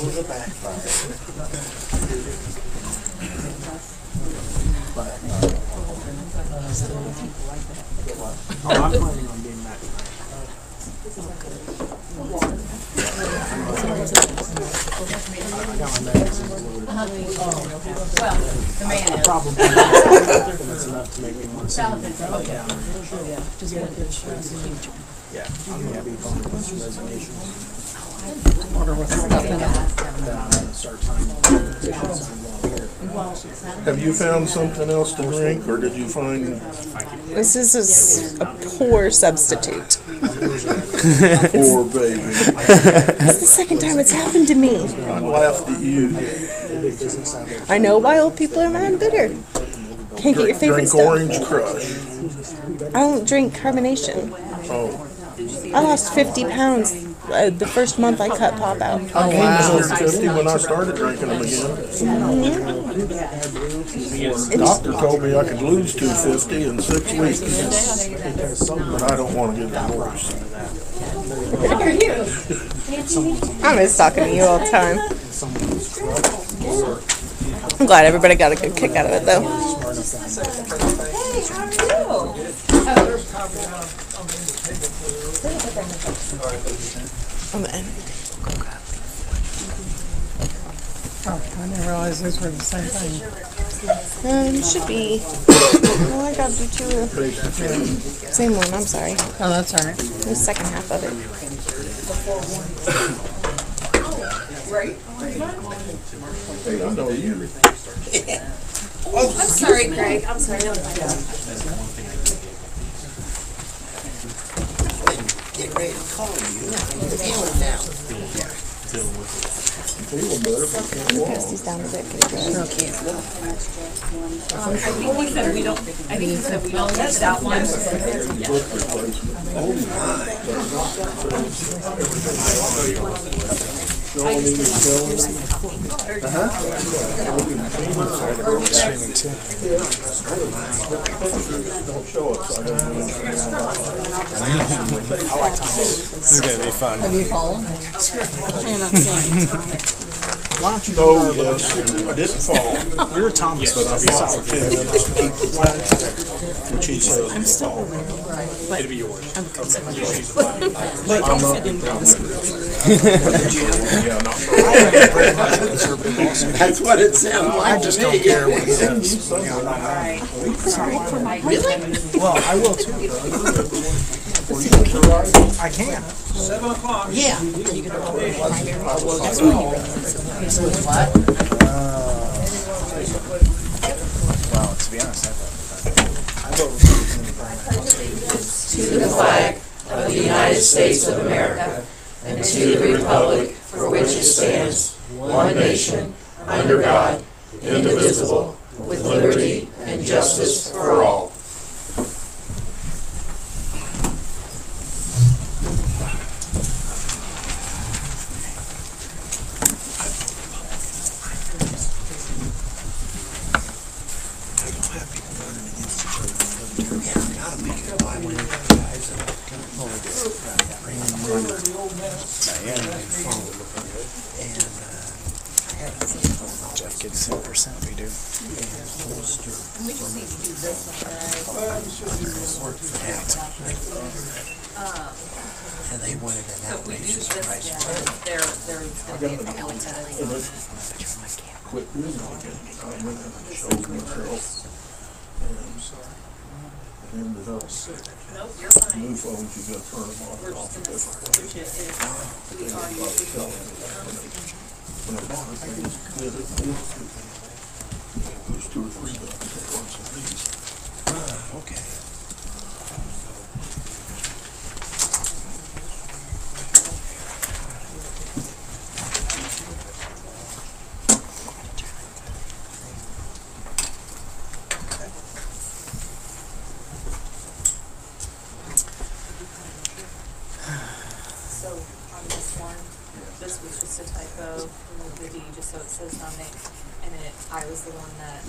of the backfire. But, oh, I'm planning on being back tonight. I got my medicine loaded. Well, the man is. Probably that's enough to make me want to see yeah, I'm going to be going with some resignation. Wonder what's going to happen. Then I'm going to start signing petitions while here. Have you found something else to drink, or did you find? This is a poor substitute. Poor baby. It's the second time it's happened to me. I laughed at you. I know why old people are mad and bitter. Can't get your favorite Drink stuff. Orange Crush. I don't drink carbonation. Oh. I lost 50 pounds the first month I cut pop out. I gained 150 when I started drinking them again. The doctor told me I could lose 250 in 6 weeks. But I don't want to get divorced. I'm just talking to you all the time. I'm glad everybody got a good kick out of it, though. Oh, I didn't realize those were the same thing. Should be. Oh, I got you two. Same one, I'm sorry. Oh, that's all right. The second half of it. Hey, I know you. I'm sorry, Greg. I'm sorry. Get ready to call you. I'm feeling now. Feel better, but can't Pass these down a bit. I think he said we don't. I think he said we don't touch that one. Don't show it, so I don't know. This is going to be fun. Have you fallen? Why don't you Oh, yes, I didn't fall. You're Thomas, but I'll be solid too. Which he says. I'm still but it'll be yours. But don't fit in That's what it sounds like. I just don't care what he says. Really? Well, I will too. I can. 7 o'clock. Yeah. Well, to be honest, To the flag of the United States of America and to the republic for which it stands, one nation, under God, indivisible, with liberty and justice for all. Jeff gets 10%, we do. And they wanted an outrageous price. They're going to be able to. Quit doing it again. I went and showed myself. And ended up Nope, you're fine. new phones, you gotta turn them off. We're just going to switch it if we are using When I bought it, I just did it. There's 2 or 3 buttons at once of these. Okay. So on this one, this was just a typo, remove the D just so it says nominate. And then I was the one that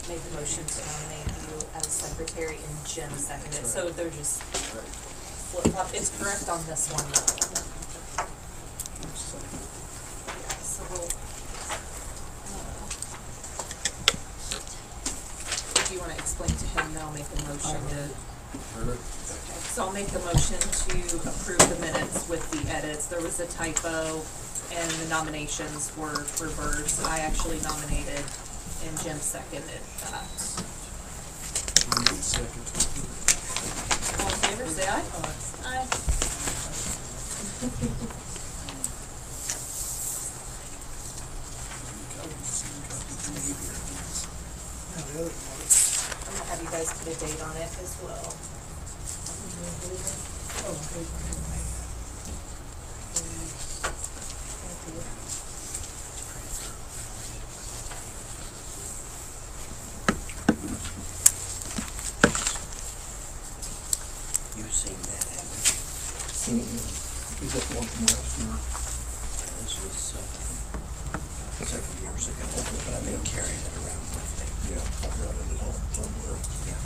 made the motion to nominate you as secretary and Jim seconded. So they're just flip flop. It's correct on this one though. Yeah, so we'll motion to, so I'll make a motion to approve the minutes with the edits. There was a typo and the nominations were reversed. I actually nominated and Jim seconded that. All in favor, say aye. Aye. I'm gonna have you guys put a date on it as well. You've seen that, haven't you? Is that one from last year? This was several years ago, but I've been carrying it around with me. Yeah, I got it at home somewhere. Yeah.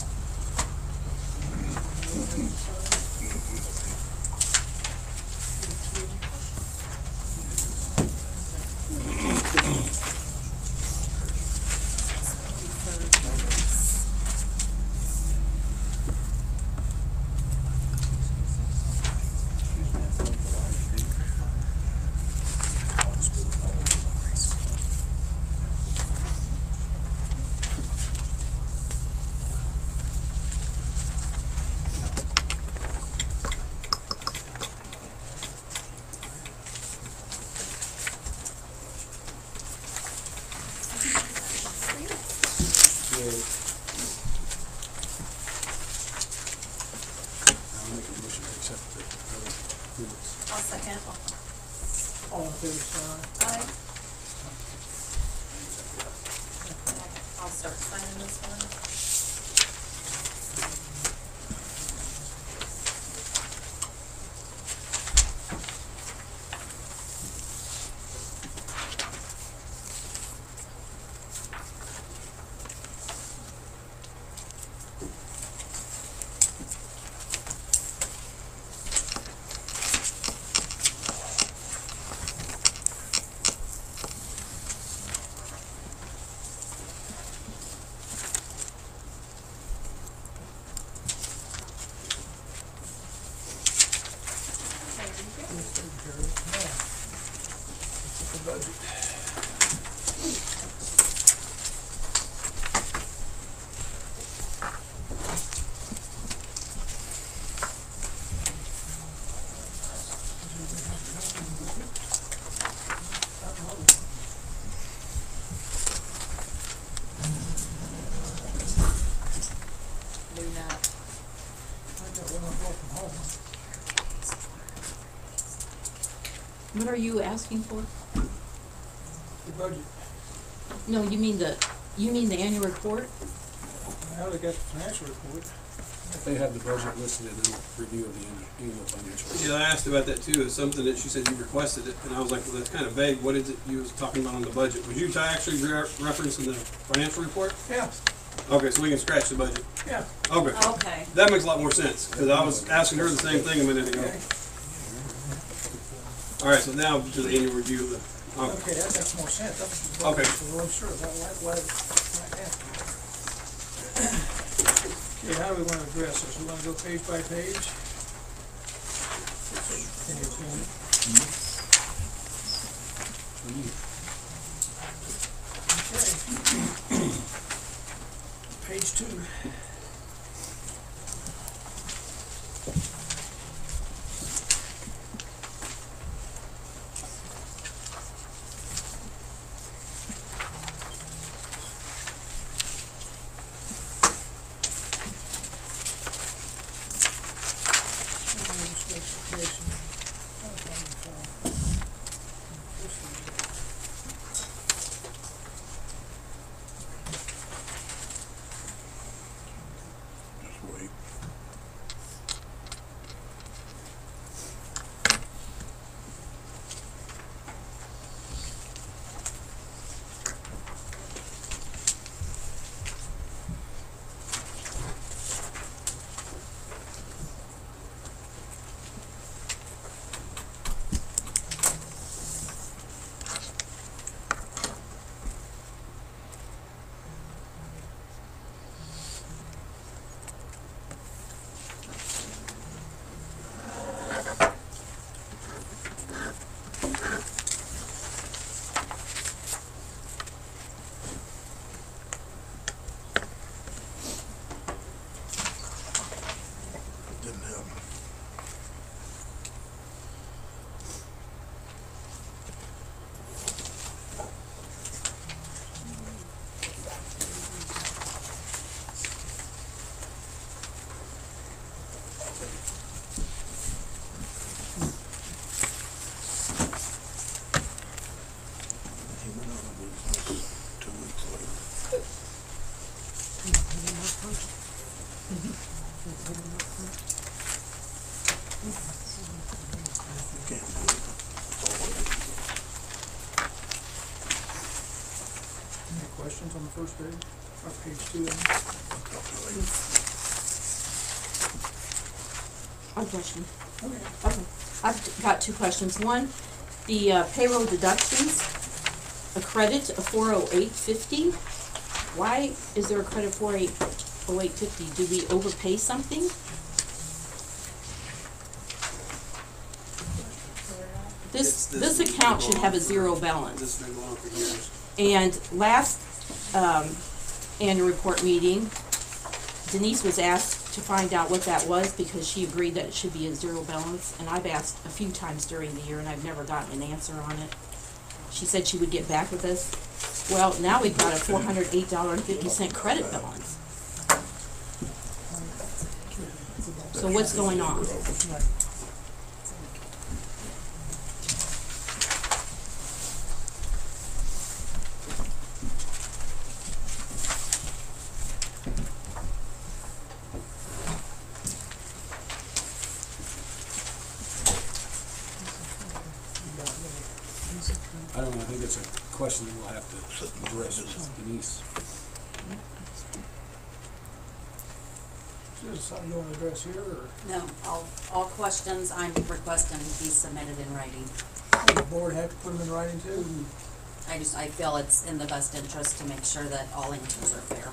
I'll second. All in favor, say Aye. I'll start signing this one. Do not. What are you asking for? The budget. No, you mean the annual report? Now they got the financial report. They have the budget listed in the review of the annual financial report. Yeah, I asked about that too. It's something that she said you requested it, and I was like, well, that's kind of vague. What is it you was talking about on the budget? Was you actually referencing the financial report? Yeah, Okay, so we can scratch the budget. yeah. Okay. Okay. That makes a lot more sense, because I was asking her the same thing a minute ago. Okay. All right, so now to the annual review of the, Okay, that makes more sense. That's Okay. well, sure, why Okay, how do we want to address this? We want to go page by page? Can you explain? Okay. Page 2. He went out of business 2 weeks later. Can't believe it. That's all it is. Any questions on the first page? Or page 2? One question. Okay. I've got 2 questions. One, the payroll deductions, a credit of $408.50. Why is there a credit of $408.50? Did we overpay something? This account should have a 0 balance. This has been going on for years. And last annual report meeting, Denise was asked to find out what that was because she agreed that it should be a 0 balance. And I've asked a few times during the year and I've never gotten an answer on it. She said she would get back with us. Well, now we've got a $408.50 credit balance. So what's going on? I don't know, I think it's a question that we'll have to address with Denise. Is this something you want to address here, or No, all questions I'm requesting be submitted in writing. does the board have to put them in writing too? I feel it's in the best interest to make sure that all answers are fair.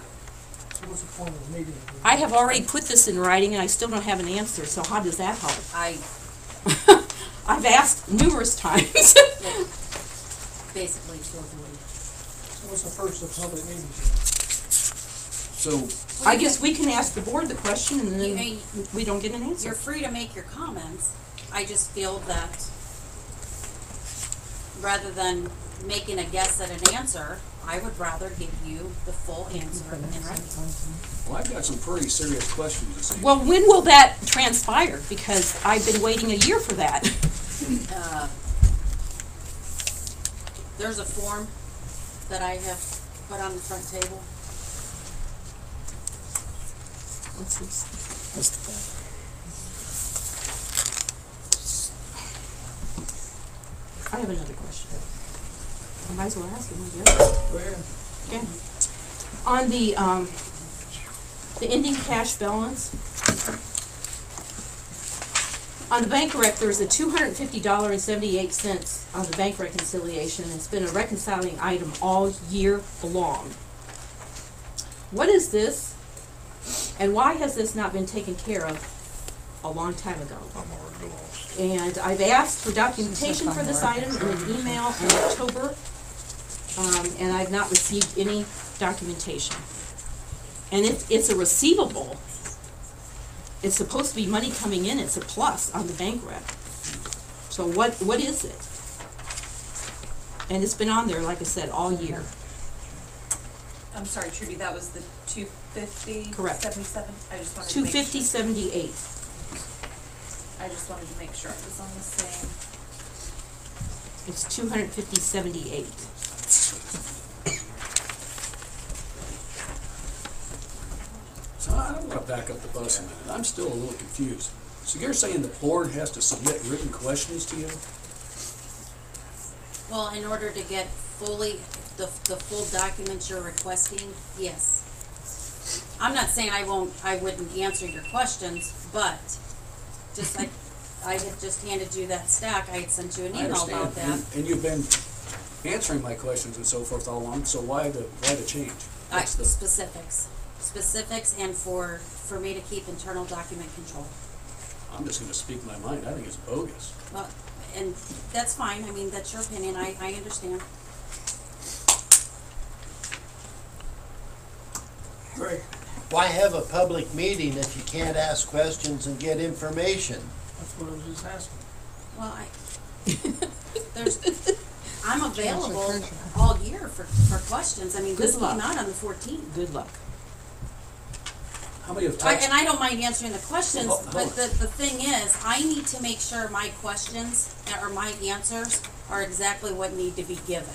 So what's the point of the meeting? I have already put this in writing and I still don't have an answer, so how does that help? I've asked numerous times. Basically, truthfully. So what's the purpose of public meetings? So, I guess we can ask the board the question and then we don't get an answer. You're free to make your comments. I just feel that rather than making a guess at an answer, I would rather give you the full answer in writing. well, I've got some pretty serious questions this evening. Well, when will that transpire? Because I've been waiting a year for that. There's a form that I have put on the front table. What's this? I have another question. I might as well ask it, my dear. Go ahead. Okay. On the ending cash balance, on the bank rec, there's a $250.78 on the bank reconciliation, and it's been a reconciling item all year long. What is this, and why has this not been taken care of a long time ago? I'm already lost. And I've asked for documentation for this item in an email in October, and I've not received any documentation. And it's a receivable. It's supposed to be money coming in, it's a plus on the bank rec. So what is it? And it's been on there, like I said, all year. I'm sorry, Trudy, that was the 250? Correct. 77? I just wanted to make sure. $250.78. I just wanted to make sure it was on the same. It's $250.78. So I want to back up the bus a minute. I'm still a little confused. So you're saying the board has to submit written questions to you? Well, in order to get the full documents you're requesting, yes. I'm not saying I wouldn't answer your questions, but just like I had just handed you that stack, I had sent you an I email about that. understand. And you've been answering my questions and so forth all along, so why the change? What's the- Specifics and for me to keep internal document control. I'm just gonna speak my mind. I think it's bogus. Well, and that's fine, I mean, that's your opinion, I understand. Greg, Why have a public meeting if you can't ask questions and get information? that's what I was just asking. Well, I'm available all year for questions, I mean, this Good luck. came out on the 14th. Good luck. How many of And I don't mind answering the questions, Hold but on. the thing is, I need to make sure my questions or my answers are exactly what need to be given.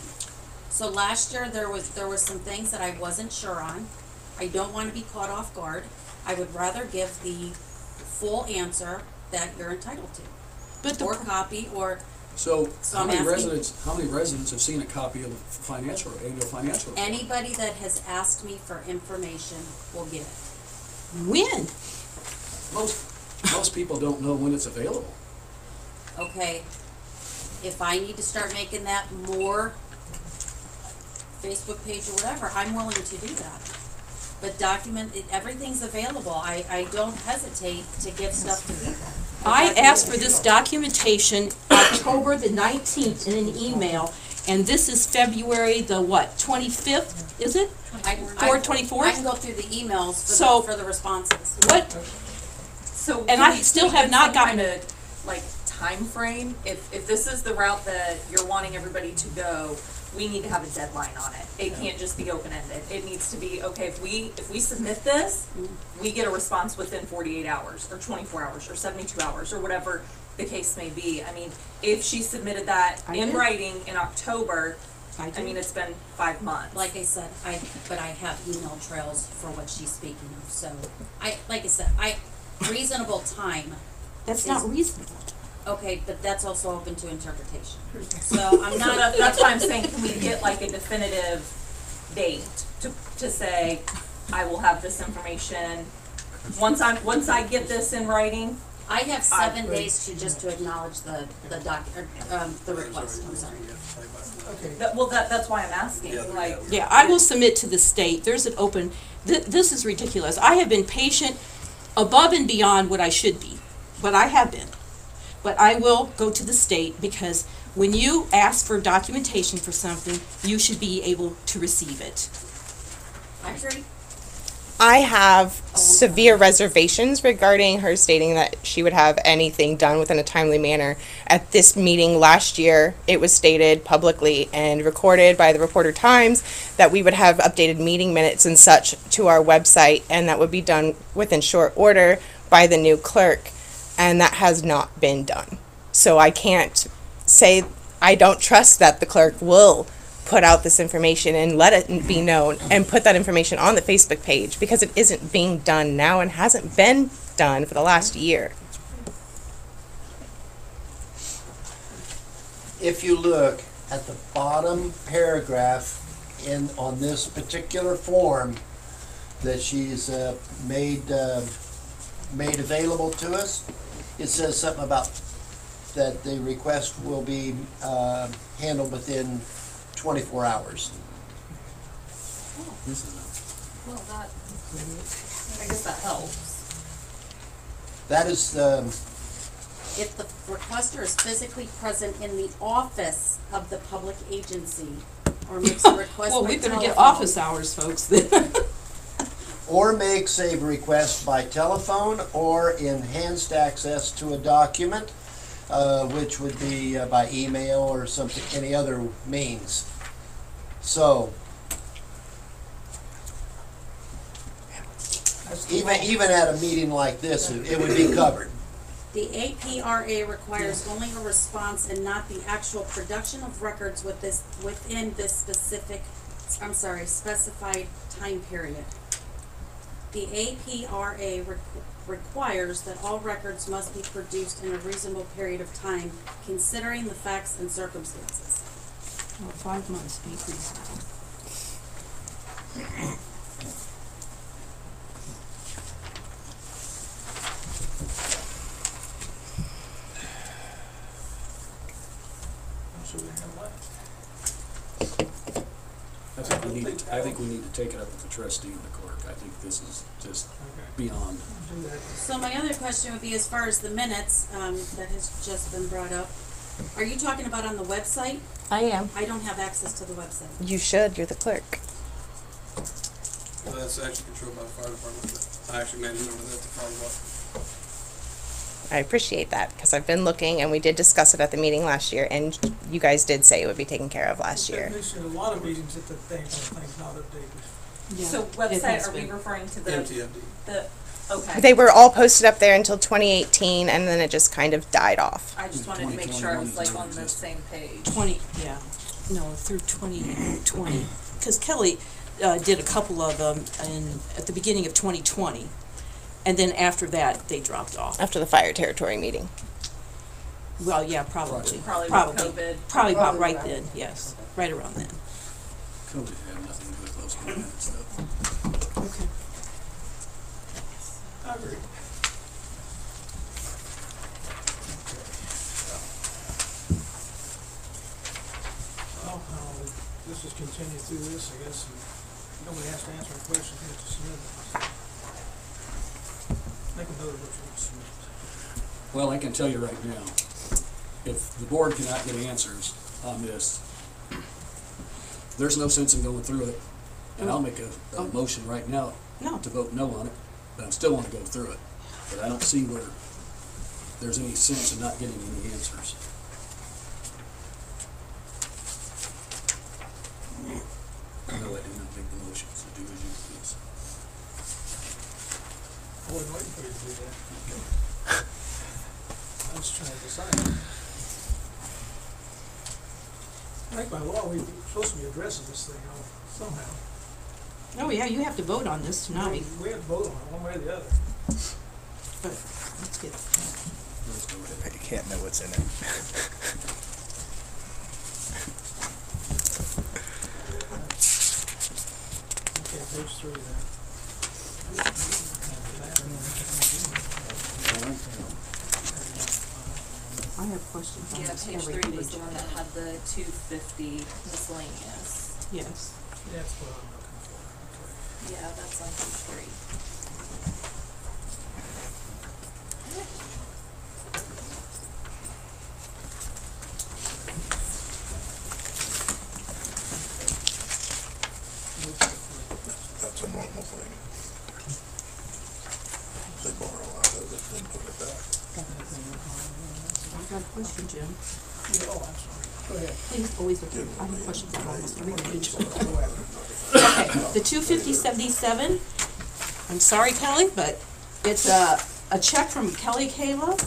So last year, there was some things that I wasn't sure on. I don't wanna be caught off guard. I would rather give the full answer that you're entitled to. But the Or copy, or, So, So how I'm many asking- residents have seen a copy of the annual financial report? anybody that has asked me for information will get it. when? Most people don't know when it's available. Okay, if I need to start making that more Facebook page or whatever, I'm willing to do that. But everything's available. I don't hesitate to give stuff to people. I asked for this documentation October the 19th in an email, and this is February the what, 25th, is it? Or 24th? I can go through the emails So- for the responses. What, So. And I still have not gotten- Kind of, like, time frame, if this is the route that you're wanting everybody to go, we need to have a deadline on it. It can't just be open-ended. It needs to be, okay, if we submit this, we get a response within 48 hours, or 24 hours, or 72 hours, or whatever the case may be. I mean, if she submitted that I in did. writing in October, I I mean, it's been 5 months. Like I said, but I have email trails for what she's speaking of, so, reasonable time. that's not reasonable. Okay, but that's also open to interpretation. So I'm So not, that's why I'm saying, can we get like a definitive date to say, I will have this information, once I get this in writing? I have 7 days to acknowledge the request, I'm sorry. Okay. That's why I'm asking, like. Yeah, I will submit to the state. There's an open, this is ridiculous. I have been patient above and beyond what I should be, but I have been. But I will go to the state, because when you ask for documentation for something, you should be able to receive it. I agree. I have severe reservations regarding her stating that she would have anything done within a timely manner. At this meeting last year, it was stated publicly and recorded by the Reporter Times that we would have updated meeting minutes and such to our website, and that would be done within short order by the new clerk, and that has not been done. So I can't say I don't trust that the clerk will put out this information and let it be known and put that information on the Facebook page, because it isn't being done now and hasn't been done for the last year. If you look at the bottom paragraph on this particular form that she's made available to us, it says something about that the request will be handled within 24 hours. Well, that, I guess that helps. That is, If the requester is physically present in the office of the public agency or makes a request Well, by we better get telephone. office hours, folks, then. or makes a request by telephone or enhanced access to a document, which would be by email or something, any other means. So, even at a meeting like this, it would be covered. The APRA requires only a response and not the actual production of records within this specified time period. The APRA requires that all records must be produced in a reasonable period of time, considering the facts and circumstances. Well, 5 months, ain't reasonable. I think we need to take it up with the trustee and the clerk. I think this is just beyond. So my other question would be, as far as the minutes, that has just been brought up, are you talking about on the website? I am. I don't have access to the website. You should. You're the clerk. Well, that's actually controlled by the fire department, but I actually made a note of that to follow up. I appreciate that, because I've been looking, and we did discuss it at the meeting last year, and you guys did say it would be taken care of last year. There's a lot of meetings that the thing's not updated. Yeah, So it website, has are we been. referring to MTFD. Okay. They were all posted up there until 2018, and then it just kind of died off. I just wanted to make sure I was like on the same page. 20, yeah. No, through 2020, because Kelly did a couple of them at the beginning of 2020, and then after that, they dropped off. After the fire territory meeting. Well, yeah, probably. Probably with COVID. Probably about right then, yes, right around then. COVID had nothing to do with those kind of stuff. Okay. I agree. Well, this is continue through this, I guess, and nobody has to answer any questions, you have to submit them. Make a note of what you want to submit. Well, I can tell you right now, if the board cannot get answers on this, there's no sense in going through it, and I'll make a motion right now No. to vote no on it, but I still want to go through it. But I don't see where there's any sense in not getting any answers. No, I do not make the motion, so do as you please. I wasn't waiting for you to do that. I was trying to decide. I think by law, we're supposed to be addressing this thing somehow. Oh, yeah, you have to vote on this tonight, We have to vote on it, one way or the other. but let's get, Let's go ahead. You can't know what's in it. Okay, page 3 then. I have questions on Yeah, this page every 3 was page. the one that had the 250 miscellaneous. Yes. That's what I'm looking for. Okay. Yeah, that's on page 3. That's a normal thing. They borrow out of it, then put it back. I've got a question, Jim. Yeah, oh, I'm sorry. Go ahead. Please always look at, I have questions on almost every page. Go ahead. Okay, the 25077, I'm sorry, Kelly, but it's a check from Kelly Kayla.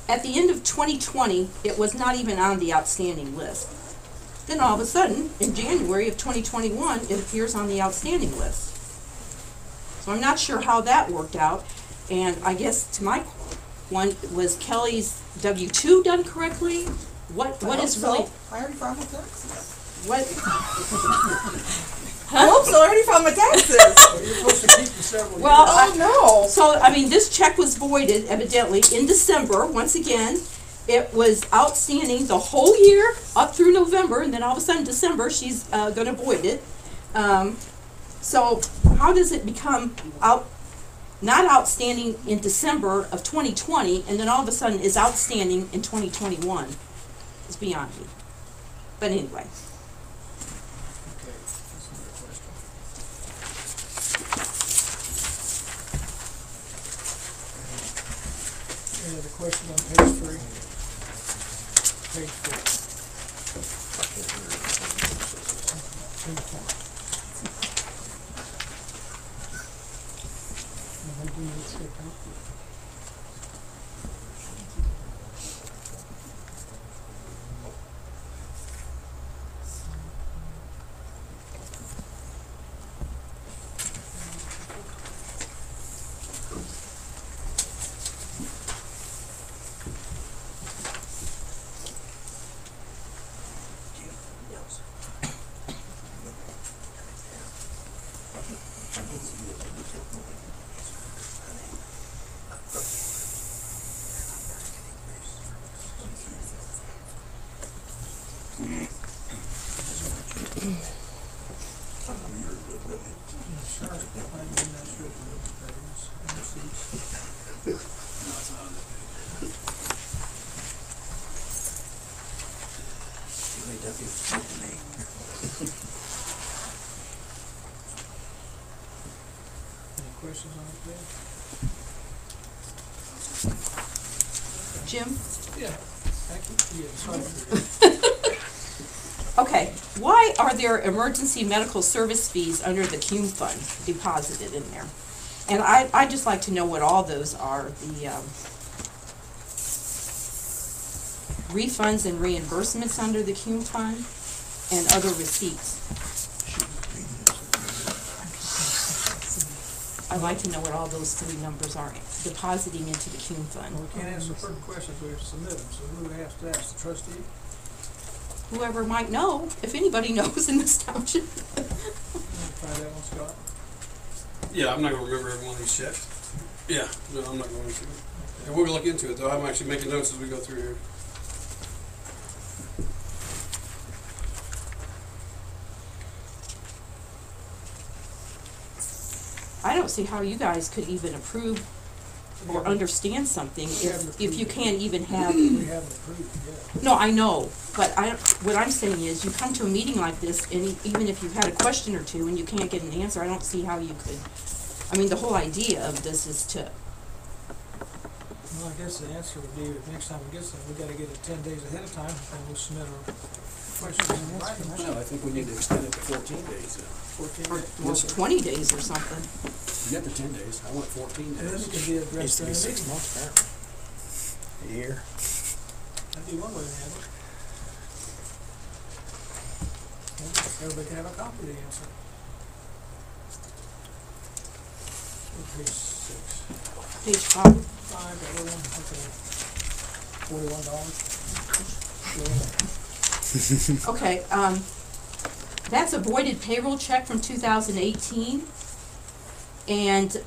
At the end of 2020, it was not even on the outstanding list. Then all of a sudden, in January of 2021, it appears on the outstanding list. So I'm not sure how that worked out, and I guess to my one, was Kelly's W-2 done correctly? What is really, I already filed my taxes. what? I hope so, I already filed my taxes. Well, you're supposed to keep the several years. Well, Oh, no. So, I mean, this check was voided evidently in December, once again. It was outstanding the whole year up through November, and then all of a sudden December, she's gonna void it. So how does it become not outstanding in December of 2020, and then all of a sudden is outstanding in 2021? It's beyond me. But anyway. Okay, that's another question. Any other questions on page 3? Page 4. Page 4. Any questions on it, please? Jim? Yeah, thank you. Yeah, sorry. Okay, why are there emergency medical service fees under the CUME fund deposited in there? And I'd just like to know what all those are, refunds and reimbursements under the CUME fund, and other receipts. I'd like to know what all those three numbers are depositing into the CUME fund. Well, we can't answer certain questions, we have to submit them, so who has to ask, the trustee? Whoever might know, if anybody knows in this township. Try that one, Scott. Yeah, I'm not gonna remember every one of these checks. Yeah, no, I'm not going to. And we'll look into it, though. I'm actually making notes as we go through here. I don't see how you guys could even approve or understand something if you can't even have. We haven't approved it yet. No, I know, but what I'm saying is, you come to a meeting like this, and even if you've had a question or two and you can't get an answer, I don't see how you could. I mean, the whole idea of this is to. Well, I guess the answer would be, if next time we get something, we gotta get it 10 days ahead of time, and we'll submit our questions in writing. No, I think we need to extend it to 14 days. 14 Or days. 20 days or something. Forget the 10 days, I want 14 And then days. it can be addressed Needs to be during the 6 meeting. months, apparently. A year. That'd be one way to handle it. Well, everybody can have a copy of the answer. Page 6. Page 5. 5, the other one, okay. Okay, that's a voided payroll check from 2018. And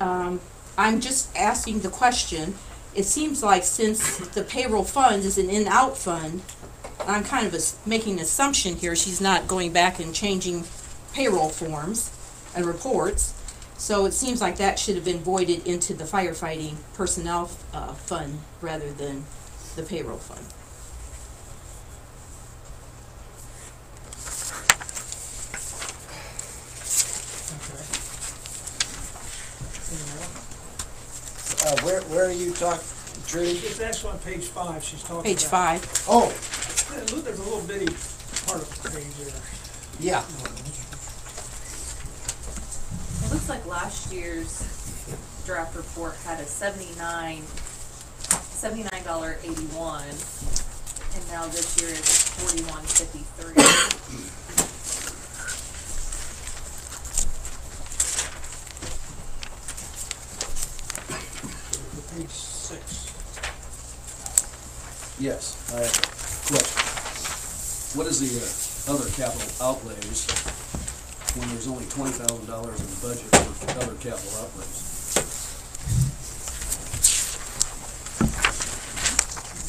I'm just asking the question, it seems like since the payroll fund is an in-out fund, I'm kind of making an assumption here, she's not going back and changing payroll forms and reports. So it seems like that should have been voided into the firefighting personnel fund rather than the payroll fund. Where are you talking, Trudy? It's actually on page 5, she's talking about. Page 5. Oh, Look, there's a little bitty part of the page there. yeah. It looks like last year's draft report had a $79.81, and now this year it's $41.53. Page 6. Yes, I have a question. What is the other capital outlays when there's only $20,000 in the budget for other capital outlays?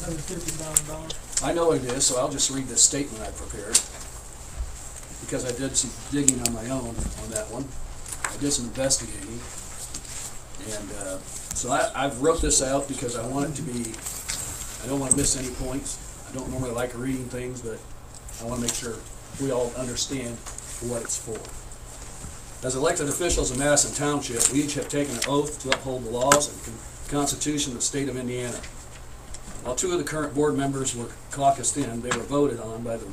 $150,000. I know it is, so I'll just read this statement I prepared, because I did some digging on my own on that one. I did some investigating, and so I've wrote this out because I want it to be, I don't want to miss any points. I don't normally like reading things, but I want to make sure we all understand what it's for. As elected officials of Madison Township, we each have taken an oath to uphold the laws and Constitution of the state of Indiana. While 2 of the current board members were caucused in, they were voted on by the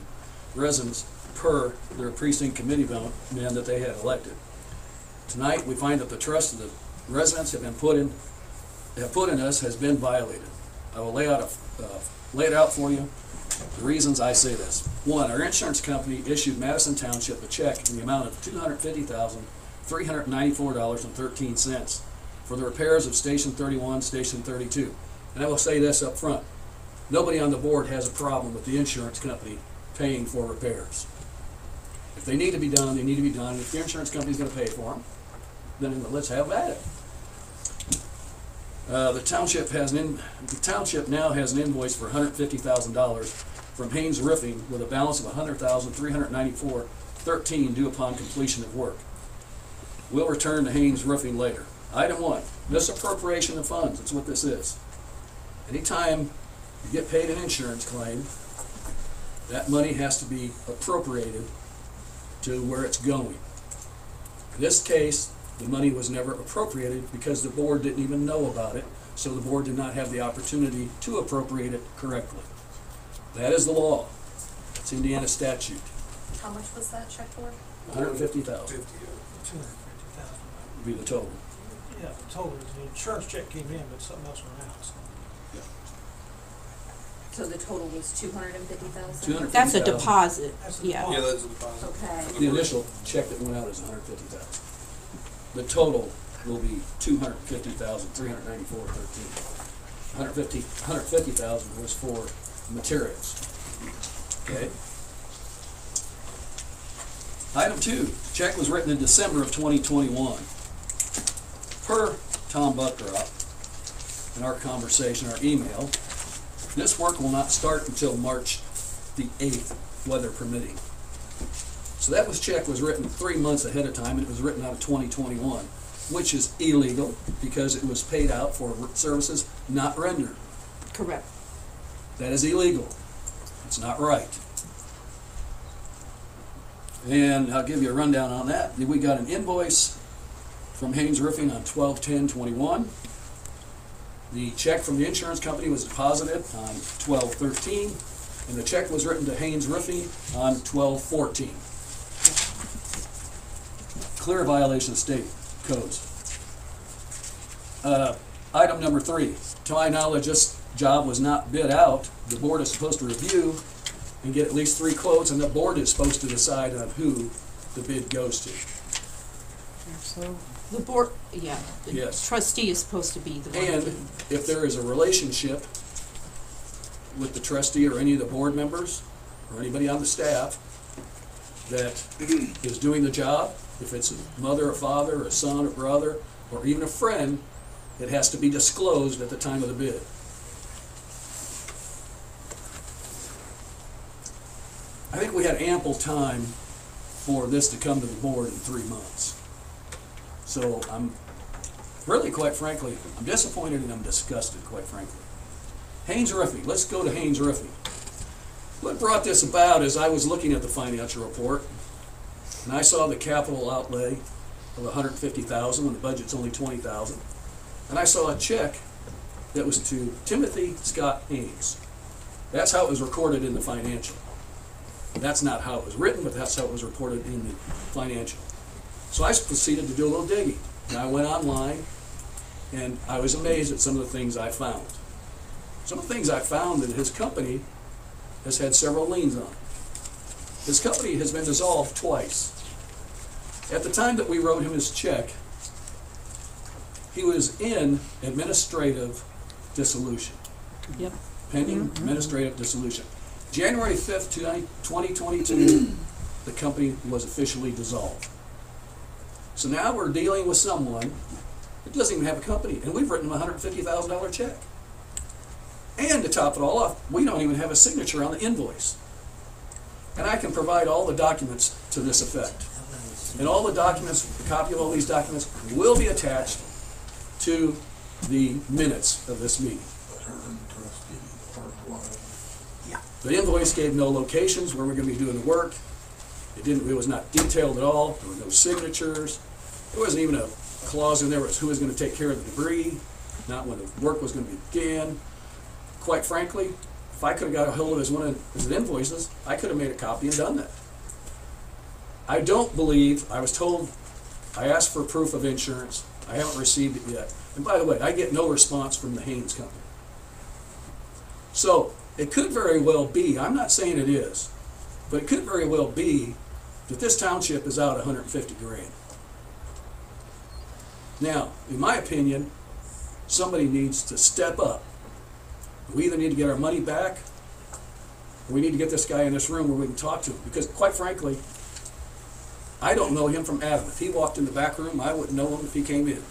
residents per their precinct committee men that they had elected. Tonight, we find that the trust of the residents have put in us has been violated. I will lay it out for you, the reasons I say this. 1, our insurance company issued Madison Township a check in the amount of $250,394.13 for the repairs of Station 31, Station 32. And I will say this up front. Nobody on the board has a problem with the insurance company paying for repairs. If they need to be done, they need to be done. If the insurance company's going to pay for them, then let's have at it. The township now has an invoice for $150,000 from Haynes Roofing with a balance of $100,394.13 due upon completion of work. We'll return to Haynes Roofing later. Item 1, misappropriation of funds. That's what this is. Anytime you get paid an insurance claim, that money has to be appropriated to where it's going. In this case, the money was never appropriated because the board didn't even know about it, so the board did not have the opportunity to appropriate it correctly. That is the law. It's Indiana statute. How much was that check for? $150,000 $250,000. would be the total. Yeah, the total is, the insurance check came in, but something else went out, so. So the total was 250,000? 250,000. That's a deposit, Yeah, yeah. that's a deposit. Okay. The initial check that went out is 150,000. The total will be 250,394.13. 150,000 was for materials. Okay. Item 2, check was written in December of 2021. Per Tom Buckrock in our conversation, our email, this work will not start until March the 8th, weather permitting. So that check was written 3 months ahead of time, and it was written out of 2021, which is illegal because it was paid out for services not rendered. Correct. That is illegal. It's not right. And I'll give you a rundown on that. We got an invoice from Haynes Roofing on 12/10/21. The check from the insurance company was deposited on 12/13, and the check was written to Haynes Roofing on 12/14. Clear violation of state codes. Item number 3, to my knowledge, this job was not bid out. The board is supposed to review and get at least 3 quotes, and the board is supposed to decide on who the bid goes to. So the board, yeah, the Yes. trustee is supposed to be the one. And if there is a relationship with the trustee or any of the board members or anybody on the staff that is doing the job, if it's a mother or father or a son or brother or even a friend, it has to be disclosed at the time of the bid. I think we had ample time for this to come to the board in 3 months. So I'm really, quite frankly, I'm disappointed and I'm disgusted, quite frankly. Haynes Roofing, let's go to Haynes Roofing. What brought this about is I was looking at the financial report and I saw the capital outlay of $150,000 when the budget's only $20,000. And I saw a check that was to Timothy Scott Haynes. That's how it was recorded in the financial. That's not how it was written, but that's how it was reported in the financial. So I proceeded to do a little digging. And I went online, and I was amazed at some of the things I found. Some of the things I found that his company has had several liens on. His company has been dissolved twice. At the time that we wrote him his check, he was in administrative dissolution. Yep. Pending administrative dissolution. January 5th, 2022, the company was officially dissolved. So now we're dealing with someone that doesn't even have a company, and we've written him a $150,000 check. And to top it all off, we don't even have a signature on the invoice. And I can provide all the documents to this effect. And all the documents, a copy of all these documents, will be attached to the minutes of this meeting. The invoice gave no locations where we're going to be doing the work. It was not detailed at all. There were no signatures. There wasn't even a clause in there as who was going to take care of the debris, not when the work was going to begin. Quite frankly, if I could have got a hold of his invoices, I could have made a copy and done that. I don't believe, I was told, I asked for proof of insurance. I haven't received it yet. And by the way, I get no response from the Haynes company. So, it could very well be, I'm not saying it is, but it could very well be that this township is out 150 grand. Now, in my opinion, somebody needs to step up. We either need to get our money back, or we need to get this guy in this room where we can talk to him. Because quite frankly, I don't know him from Adam. If he walked in the back room, I wouldn't know him if he came in.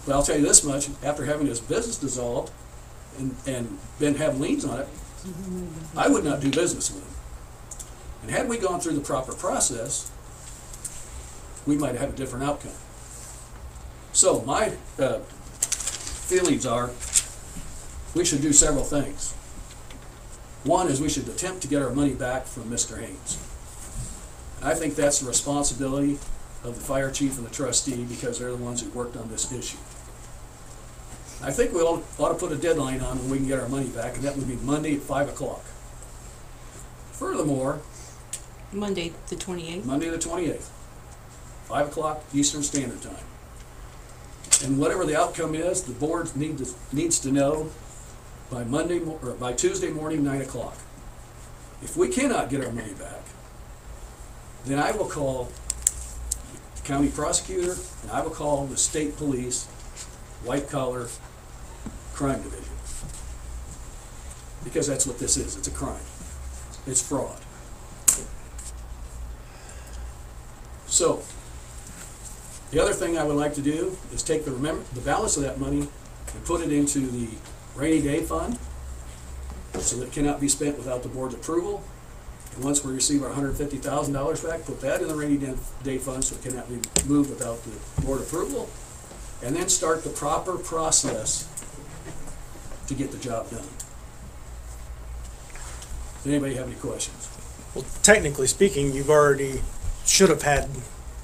But I'll tell you this much, after having his business dissolved, and been having liens on it, I would not do business with him. And had we gone through the proper process, we might have a different outcome. So my feelings are, we should do several things. One is we should attempt to get our money back from Mr. Haynes. And I think that's the responsibility of the fire chief and the trustee because they're the ones who worked on this issue. I think we ought to put a deadline on when we can get our money back, and that would be Monday at 5 o'clock. Furthermore, Monday the 28th. Monday the 28th, 5 o'clock Eastern Standard Time. And whatever the outcome is, the board needs to know by by Tuesday morning, 9 o'clock. If we cannot get our money back, then I will call the county prosecutor and I will call the state police white collar crime division. Because that's what this is. It's a crime. It's fraud. So, the other thing I would like to do is take the balance of that money and put it into the rainy day fund so that it cannot be spent without the board's approval. And once we receive our $150,000 back, put that in the rainy day fund so it cannot be moved without the board approval. And then start the proper process to get the job done. Does anybody have any questions? Well, technically speaking, should have had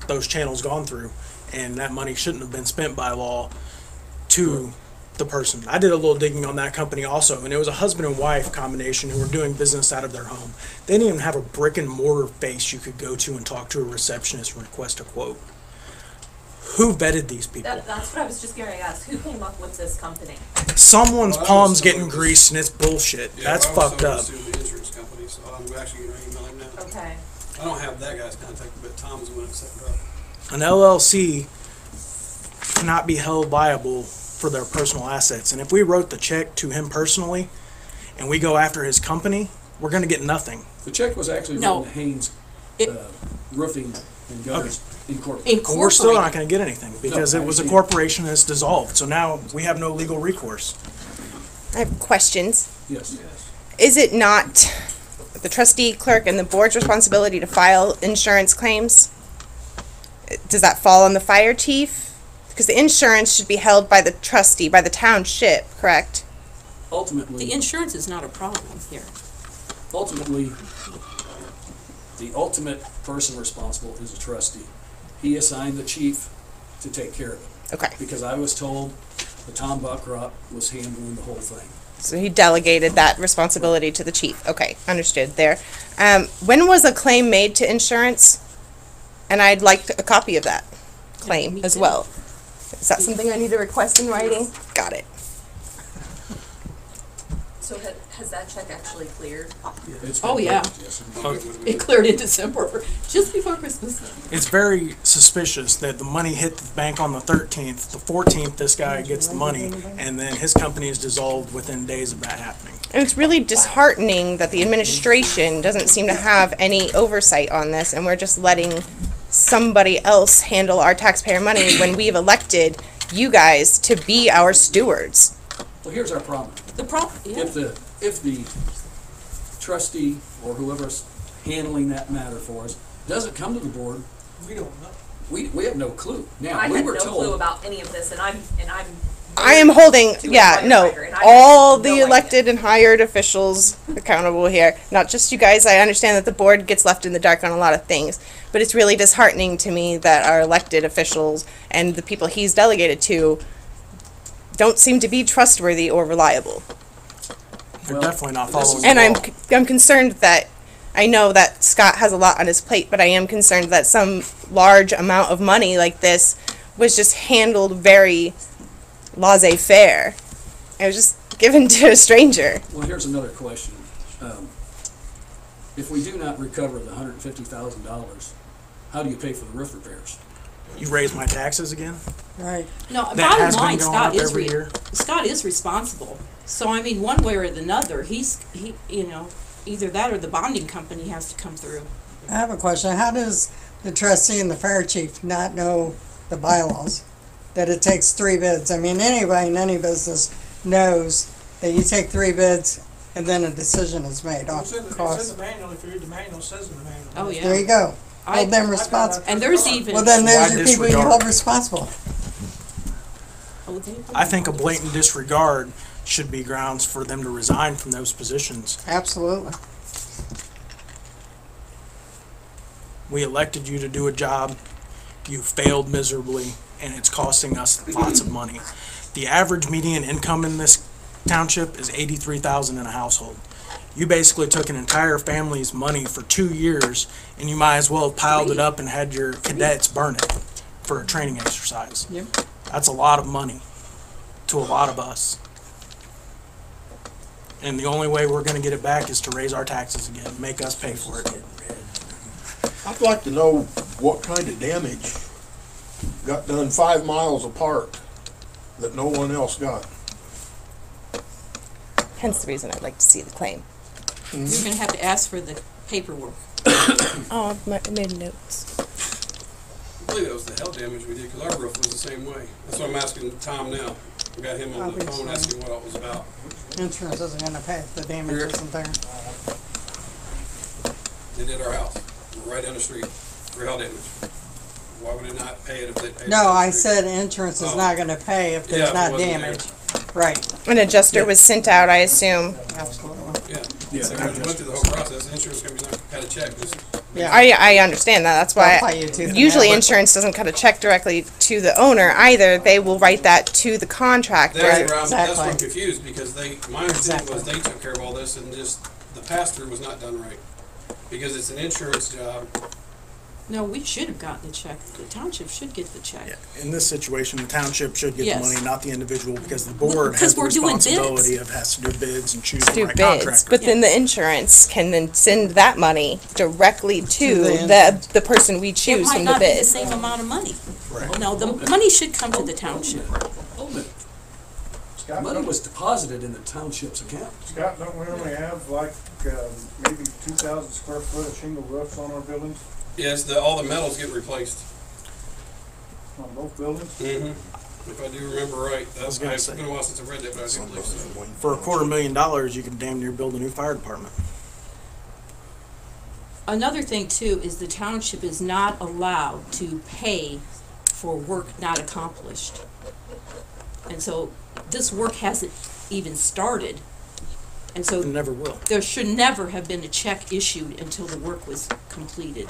those channels gone through, and that money shouldn't have been spent by law to the person. I did a little digging on that company also, and it was a husband and wife combination who were doing business out of their home. They didn't even have a brick and mortar base you could go to and talk to a receptionist and request a quote. Who vetted these people? That's what I was just going to ask. Who came up with this company? Someone's palms getting greased and it's bullshit. Yeah, That's I was fucked up. assuming the insurance company, so I'm actually going to email him now. Okay. I don't have that guy's contact, but Tom's the one that set it up. An LLC cannot be held liable for their personal assets. And if we wrote the check to him personally and we go after his company, we're going to get nothing. The check was actually No. written to Haynes It- Roofing and Gutters Incorporated. Incorporated. We're still not going to get anything because No, it was a I see. corporation that's dissolved. So now we have no legal recourse. I have questions. Yes. Is it not the trustee, clerk, and the board's responsibility to file insurance claims? Does that fall on the fire chief? Because the insurance should be held by the trustee, by the township, correct? Ultimately, The insurance is not a problem here. ultimately, the ultimate person responsible is a trustee. He assigned the chief to take care of it. Okay, Because I was told that Tom Buckrop was handling the whole thing. so he delegated that responsibility to the chief. Okay, understood there. When was a claim made to insurance? And I'd like a copy of that claim me as too. well. Is that something I need to request in writing? Got it. So has that check actually cleared? It's Oh, been yeah. paid, yes. It cleared in December, just before Christmas. It's very suspicious that the money hit the bank on the 13th. The 14th, this guy gets the money, and then his company is dissolved within days of that happening. And it's really disheartening that the administration doesn't seem to have any oversight on this, and we're just letting somebody else handle our taxpayer money when we've elected you guys to be our stewards. Well, here's our problem. The problem, yeah. If the trustee or whoever's handling that matter for us doesn't come to the board, We don't know. we have no clue. Now, I we had were no told. clue about any of this, and I'm. I am holding, To a yeah, no, firefighter, and I all had the no idea. elected and hired officials accountable here. Not just you guys. I understand that the board gets left in the dark on a lot of things, but it's really disheartening to me that our elected officials and the people he's delegated to don't seem to be trustworthy or reliable. They're Well, definitely not this following is- the And law. I'm concerned that, I know that Scott has a lot on his plate, but I am concerned that some large amount of money like this was just handled very laissez-faire. It was just given to a stranger. Well, here's another question. If we do not recover the $150,000, how do you pay for the roof repairs? You raise my taxes again? Right. No, That bottom has been line, going Scott up is, every year. Scott is responsible. So, I mean, one way or another, either that or the bonding company has to come through. I have a question. How does the trustee and the fire chief not know the bylaws? That it takes 3 bids? I mean, anybody in any business knows that you take 3 bids and then a decision is made off It's in cost. the manual, if you read the manual, it says in the manual. Oh, yeah. There you go. I- Hold them responsible. And there's even. Well, then Why there's your people you disregard? hold responsible. Oh, they- I think a blatant disregard should be grounds for them to resign from those positions. Absolutely. We elected you to do a job, you failed miserably, and it's costing us lots of money. The average median income in this township is $83,000 in a household. You basically took an entire family's money for 2 years, and you might as well have piled it up and had your cadets burn it for a training exercise. Yep. That's a lot of money to a lot of us. And the only way we're gonna get it back is to raise our taxes again, make us pay for it. I'd like to know what kind of damage got done 5 miles apart that no one else got. Hence the reason I'd like to see the claim. You're gonna have to ask for the paperwork. Oh, I made notes. I believe that was the hail damage we did, because our roof was the same way. That's what I'm asking Tom now. I got him on the phone asking what it was about. Insurance isn't gonna pay if the damage isn't there. They did our house, right down the street, for hail damage. Why would it not pay it if they paid? No, I said insurance is not gonna pay if Yeah, there's if it not wasn't damage. Right, An adjuster was sent out, I assume. absolutely. Yeah, so when you went through the whole process, the insurance company's not cut a check, just. Yeah. I understand that. That's They'll why pay you tooth and usually nail. insurance doesn't cut a check directly to the owner either. They will write that to the contractor. That's where I'm Exactly. confused, because my understanding was they took care of all this and just, the pass-through was not done right. Because it's an insurance job. No, we should have gotten the check. The township should get the check. Yeah. In this situation, the township should get Yes. the money, not the individual, because the board Because has the we're doing bids. responsibility of has to do bids and choose the Do right bids, contractor. but then the insurance can then send that money directly to the the person we It choose might from the not be the bid. same amount of money. Right. No, the money should come to the township. Hold a minute. Money was deposited in the township's account. Scott, don't we only have like, maybe 2,000 square foot of shingle roofs on our buildings, Yes, all the metals get replaced. on both buildings? Mm-hmm. If I do remember right. was gonna It's say. been a while since I read that, but I do believe so. For $250,000, you can damn near build a new fire department. Another thing too is the township is not allowed to pay for work not accomplished. And so this work hasn't even started. And It so never will. there should never have been a check issued until the work was completed.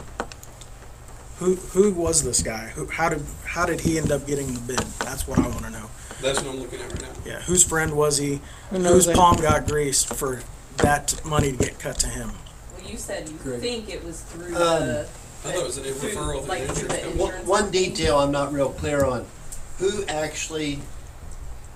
Who was this guy? How did he end up getting the bid? That's what I want to know. That's what I'm looking at right now. Yeah, whose friend was he? Who knows Whose it? palm got greased for that money to get cut to him? Well, you said you Great. think it was through the- I thought it was a referral to the like through insurance the company. insurance. One detail I'm not real clear on,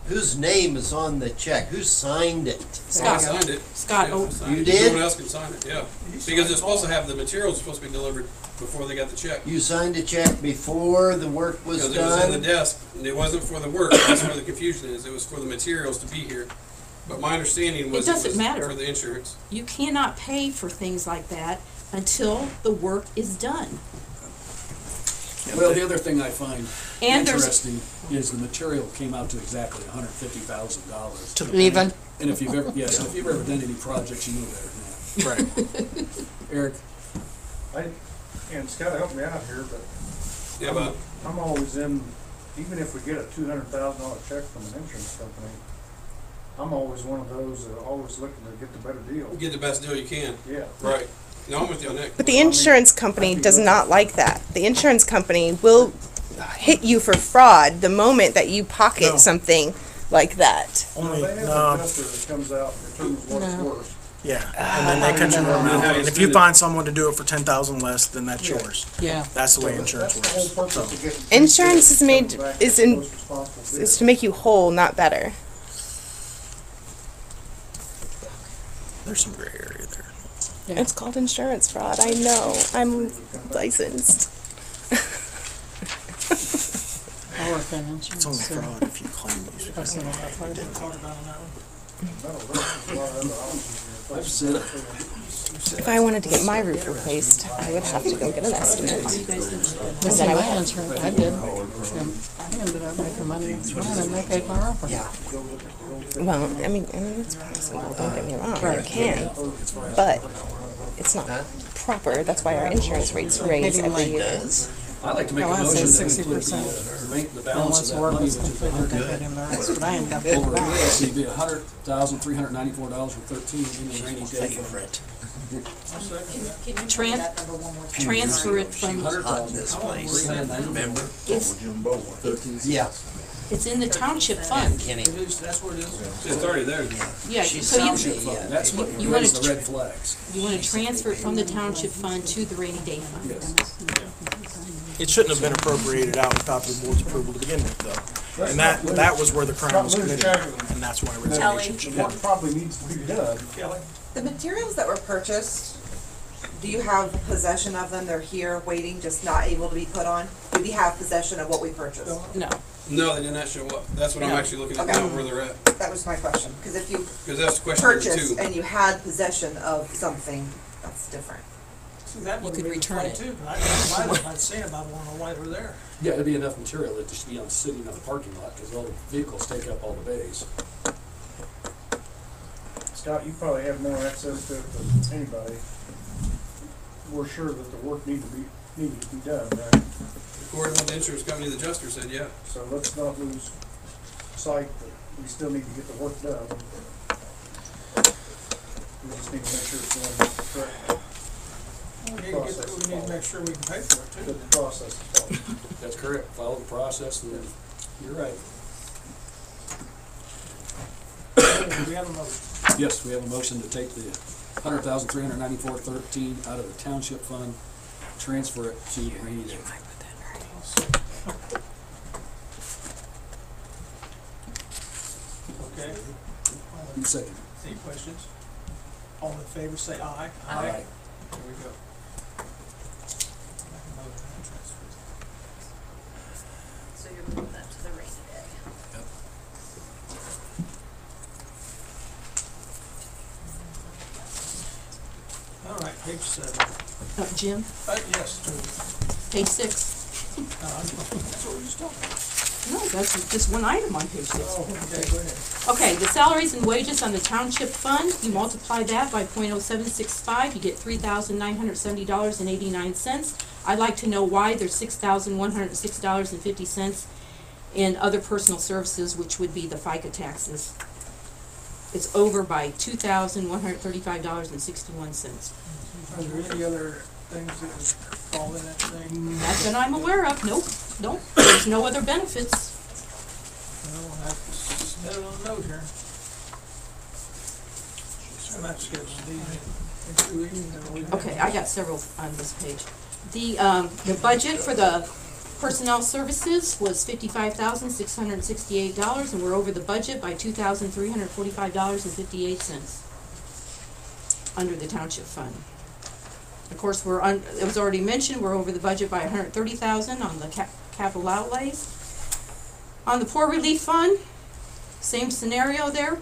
whose name is on the check? Who signed it? I Scott, signed it. Scott, Yeah, I oh, signed You it. did? No one else can sign it, yeah. Because it's supposed to have, the materials are supposed to be delivered before they got the check. You signed a check before the work was Because it was in the done? desk, and it wasn't for the work, that's where the confusion is, it was for the materials to be here. But my understanding was It doesn't matter. for the insurance. you cannot pay for things like that until the work is done. Well, the other thing I find And there's- interesting is the material came out to exactly $150,000. Even, And if you've ever, yes, if you've ever done any projects, you know better than Right. that. Eric, And Scott, help me out here, but Yeah, but I'm always in, even if we get a $200,000 check from an insurance company, I'm always one of those that are always looking to get the better deal. get the best deal you can, Yeah. right. No, I'm with you on that. But the insurance company does not like that. The insurance company will hit you for fraud the moment that you pocket No. something like that. Only They have an no. adjuster that comes out and determines what's No. worse. Yeah, and then they cut you an amount. And if you find someone to do it for 10,000 less, then that's yours. yeah. That's the way insurance That's the whole works. purpose So, of getting. Insurance is made- Coming back is with in- the most responsible bid. It's to make you whole, not better. there's some gray area there. Yeah. It's called insurance fraud. I know. I'm licensed. I work in It's insurance. only so fraud if you claim you I've seen all that part. I've said it. If I wanted to get my roof replaced, I would have to go get an estimate. But see, my insurance, I did, and I ended up making money and they paid my roof. Yeah. Well, I mean, it's possible. Don't get me wrong. It can, but it's not proper. That's why our insurance rates raise Maybe every mine year. I'd like to make a Oh, I motion said to include 60%. the And balance once of the that work money, was which is completed, they paid him the rest, but I ended up over, paying back. it'd be $100,394.13 in the rainy day. Transfer it from, Yeah. it's in the township fund. That's where it is. It's already there. Yeah, so Township you, fund, that's what You wanna raised the tr- red flags. you wanna transfer it from the township fund to the rainy day fund. Yes. It shouldn't have been appropriated out without the board's approval to begin with, though. Let's And not that was where the crime not was lose committed, track of and that's why Kelly. resignation should what happen. probably needs to be done. Kelly? The materials that were purchased, do you have possession of them? They're here waiting, just not able to be put on? Do you have possession of what we purchased? No. No, they did not show up. That's what I'm No. actually looking at Okay. now, where they're at. That was my question, because if you Because that's question number purchased 2. and you had possession of something, that's different. See, that You would could be the return fight it. too. I'd seen it, I don't know why they're there. Yeah, it'd be enough material that just be on sitting on the parking lot, because all the vehicles take up all the bays. Scott, you probably have more access to it than anybody. We're sure that the work needed to be done, right? According to what the insurance company, the adjuster said, yeah. So let's not lose sight that we still need to get the work done. We just need to make sure it's going correctly. We need to make sure we can pay for it too. That the process is followed. That's correct. Follow the process, and then you're right. Do we have a motion? Yes, we have a motion to take the $100,394.13 out of the township fund, transfer it to rainy day. Okay. Second. Any questions? All in favor, say aye. Aye. There we go. So you're moving that to the rainy day. Yep. All right, page 7. Jim, Yes, page 6. that's what we just talked about. No, that's just one item on page 6. Oh, okay, go ahead. Okay, the salaries and wages on the township fund, you multiply that by .0765, you get $3,970.89. I'd like to know why there's $6,106.50 in other personal services, which would be the FICA taxes. It's over by $2,135.61. Are there any other things that would fall in that thing? Not that I'm aware of, nope, there's no other benefits. Well, we'll have to submit it on a note here. I'm not scheduling these. Okay, I got several on this page. The budget for the personnel services was $55,668, and we're over the budget by $2,345.58 under the township fund. Of course, it was already mentioned, we're over the budget by $130,000 on the capital outlays. On the poor relief fund, same scenario there,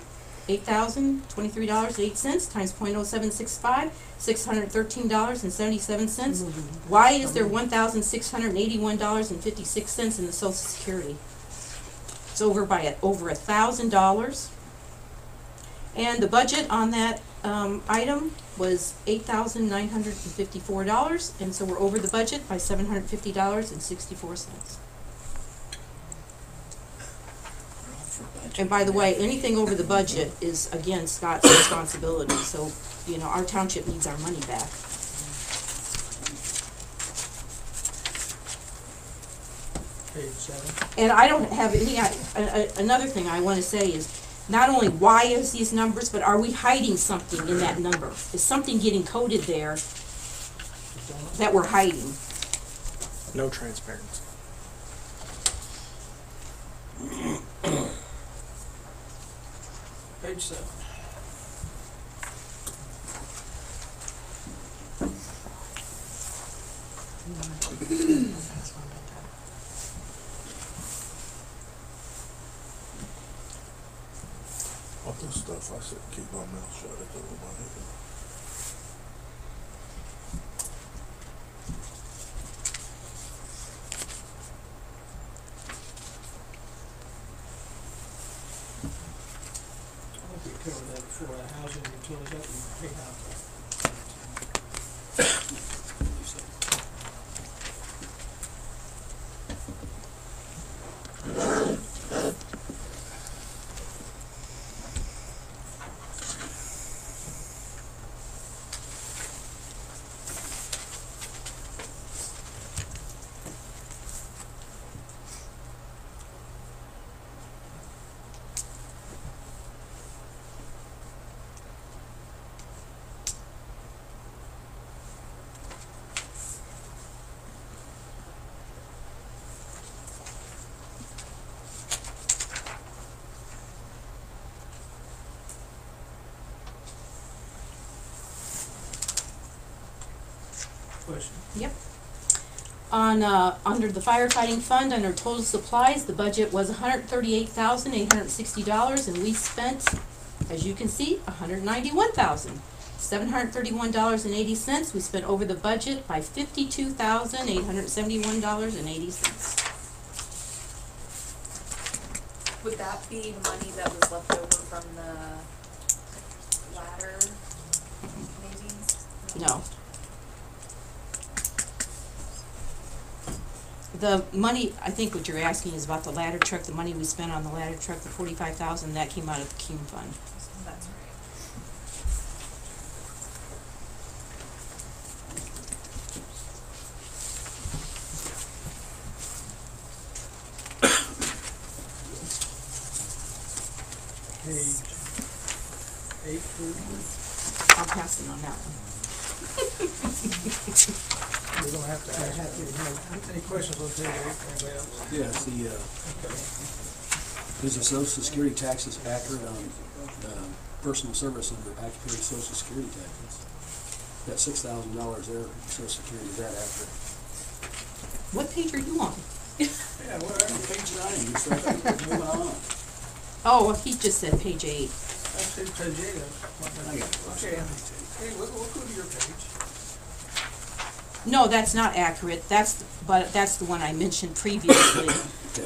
$8,023.08 times .0765, $613.77. Why is there $1,681.56 in the Social Security? It's over by over $1,000. And the budget on that item was $8,954, and so we're over the budget by $750.64. And by the way, anything over the budget is, again, Scott's responsibility, so, you know, our township needs our money back. Page 7. And I don't have any, another thing I want to say is, not only why is these numbers, but are we hiding something in that number? Is something getting coded there that we're hiding? No transparency. Page 7. All this stuff, I said, keep my mouth shut, it's over my head. I think we covered that before, the housing utilities, that we paid out. question. Yep. On, under the firefighting fund, under total supplies, the budget was $138,860, and we spent, as you can see, $191,731.80. We spent over the budget by $52,871.80. Would that be money that was left over from the ladder, maybe? No. The money, I think what you're asking is about the ladder truck, the money we spent on the ladder truck, the $45,000, that came out of the CUME fund. That's right. Page 8, please. I'll pass it on that one. We're gonna have to ask, any questions on page 8, anybody else? Yes, is the social security taxes accurate on, personal service under taxpayer social security taxes? That $6,000 there, social security, is that accurate? What page are you on? Yeah, we're on page 9, you said moving on. Oh, he just said page 8. That's page 8. Okay, hey, we'll go to your page. No, that's not accurate. But that's the one I mentioned previously.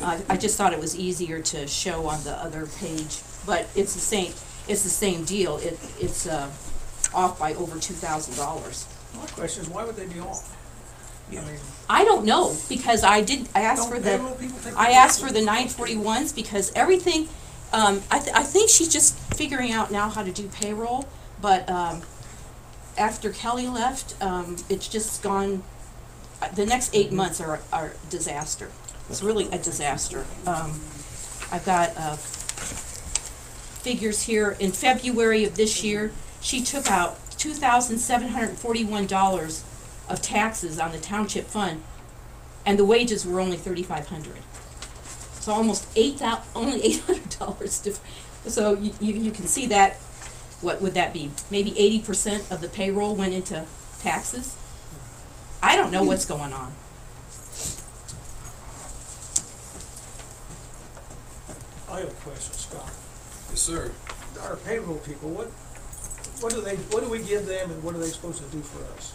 I just thought it was easier to show on the other page, but it's the same deal. It's off by over $2,000. My question is, why would they be off? I mean, I don't know, because I asked for the 941s because everything, I think she's just figuring out now how to do payroll, but after Kelly left, it's just gone, the next 8 months are disaster. It's really a disaster. I've got figures here. In February of this year, she took out $2,741 of taxes on the township fund, and the wages were only $3,500. So almost only $800 different. So you can see that. What would that be? Maybe 80% of the payroll went into taxes. I don't know what's going on. I have a question, Scott. Yes, sir. Our payroll people, what do we give them, and what are they supposed to do for us?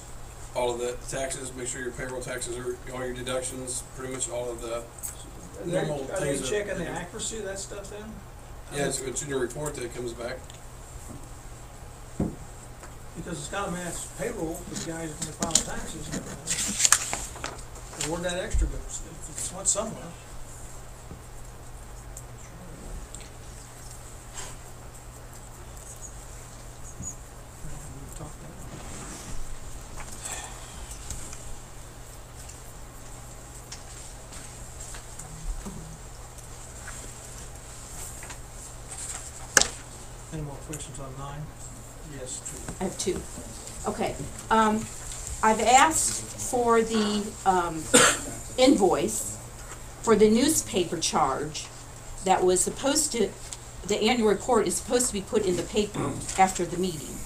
All of the taxes, make sure your payroll taxes are, all your deductions, pretty much all of the normal Are they things. checking the accuracy of that stuff then? Yeah, it's in your report that comes back. Because it's gotta match payroll for the guys when they file taxes. Where'd that extra go? It's went somewhere. Any more questions on 9? Yes, I have 2. Okay. I've asked for the invoice for the newspaper charge that was supposed to, the annual report is supposed to be put in the paper after the meeting.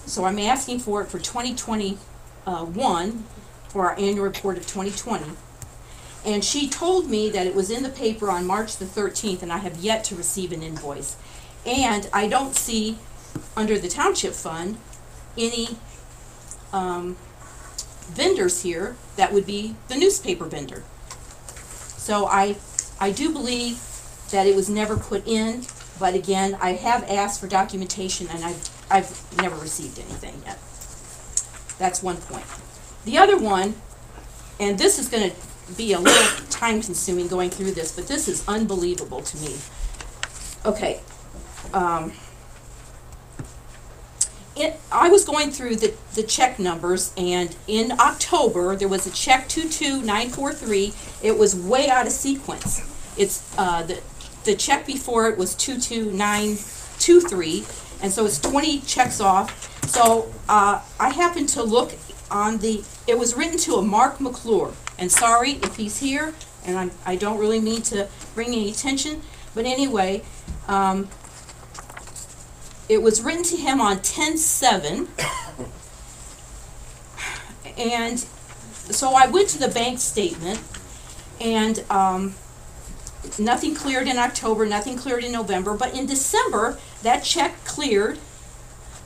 So I'm asking for it for 2021, for our annual report of 2020. And she told me that it was in the paper on March the 13th, and I have yet to receive an invoice. And I don't see, under the township fund, any vendors here that would be the newspaper vendor. So I do believe that it was never put in, but again, I have asked for documentation and I've never received anything yet. That's one point. The other one, and this is going to be a little time consuming going through this, but this is unbelievable to me. Okay. I was going through the check numbers, and in October there was a check 22943. It was way out of sequence. It's the check before it was 22923, and so it's 20 checks off. So I happened to look on it was written to a Mark McClure, and sorry if he's here, and I don't really mean to bring any attention, but anyway. It was written to him on 10/7, And so I went to the bank statement, and nothing cleared in October, nothing cleared in November, but in December, that check cleared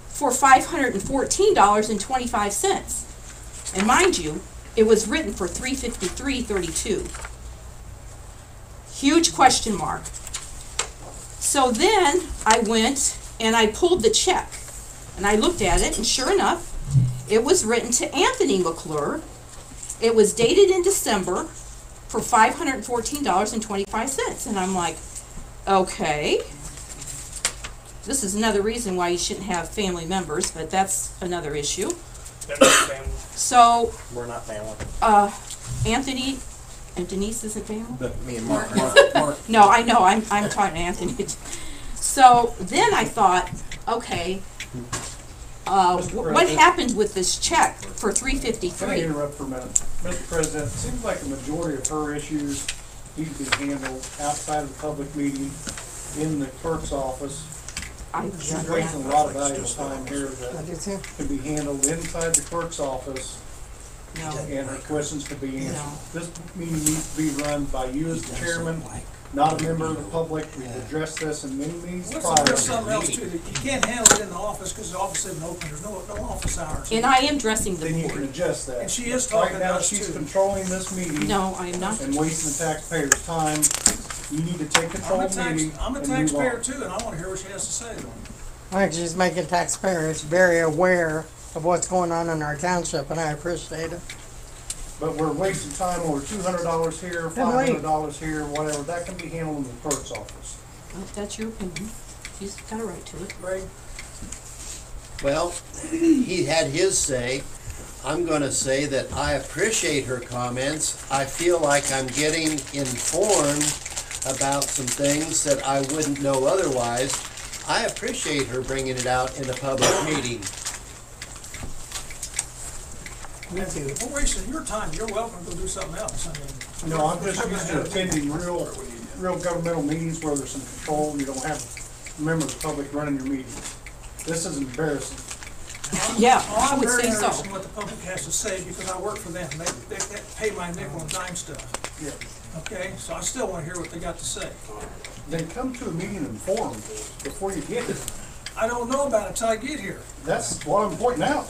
for $514.25. And mind you, it was written for $353.32. Huge question mark. So then I went and I pulled the check, and I looked at it, and sure enough, it was written to Anthony McClure. It was dated in December for $514.25. And I'm like, okay. This is another reason why you shouldn't have family members, but that's another issue. So, We're not family. Anthony and Denise isn't family? Me and Mark. No, I know, I'm talking to Anthony. So then I thought, okay, what happened with this check for Can I $353? interrupt for a minute? Mr. President, it seems like the majority of her issues need to be handled outside of the public meeting in the clerk's office. She's wasting a lot of valuable time here that can be handled inside the clerk's office, and her questions can be answered. This meeting needs to be run by you as the chairman, not a member of the public. We've addressed this in many meetings prior. There's something else too, that you can't handle it in the office because the office isn't open, there's no office hours. And I am dressing the Then you can board. adjust that. And she is talking Right now, to us she's too. controlling this meeting. No, I am not. And wasting the taxpayers' time. You need to take control of the meeting. I'm a and move taxpayer on. too, and I wanna hear what she has to say. I think she's making taxpayers very aware of what's going on in our township, and I appreciate it. But we're wasting time over $200 here, $500 here, whatever. That can be handled in the clerk's office. Well, that's your opinion. She's got a right to it. Greg? Well, he had his say. I'm gonna say that I appreciate her comments. I feel like I'm getting informed about some things that I wouldn't know otherwise. I appreciate her bringing it out in a public meeting. Me too. We're wasting your time, you're welcome to go do something else, I mean. No, I'm just used to attending real governmental meetings where there's some control. You don't have members of the public running your meetings. This is embarrassing. Yeah, Well, I I'm would very say so. interested in what the public has to say because I work for them, they pay my nickel and dime stuff, Yeah. okay? So I still wanna hear what they got to say. Then come to a meeting informed before you get here. I don't know about it till I get here. That's what I'm pointing out.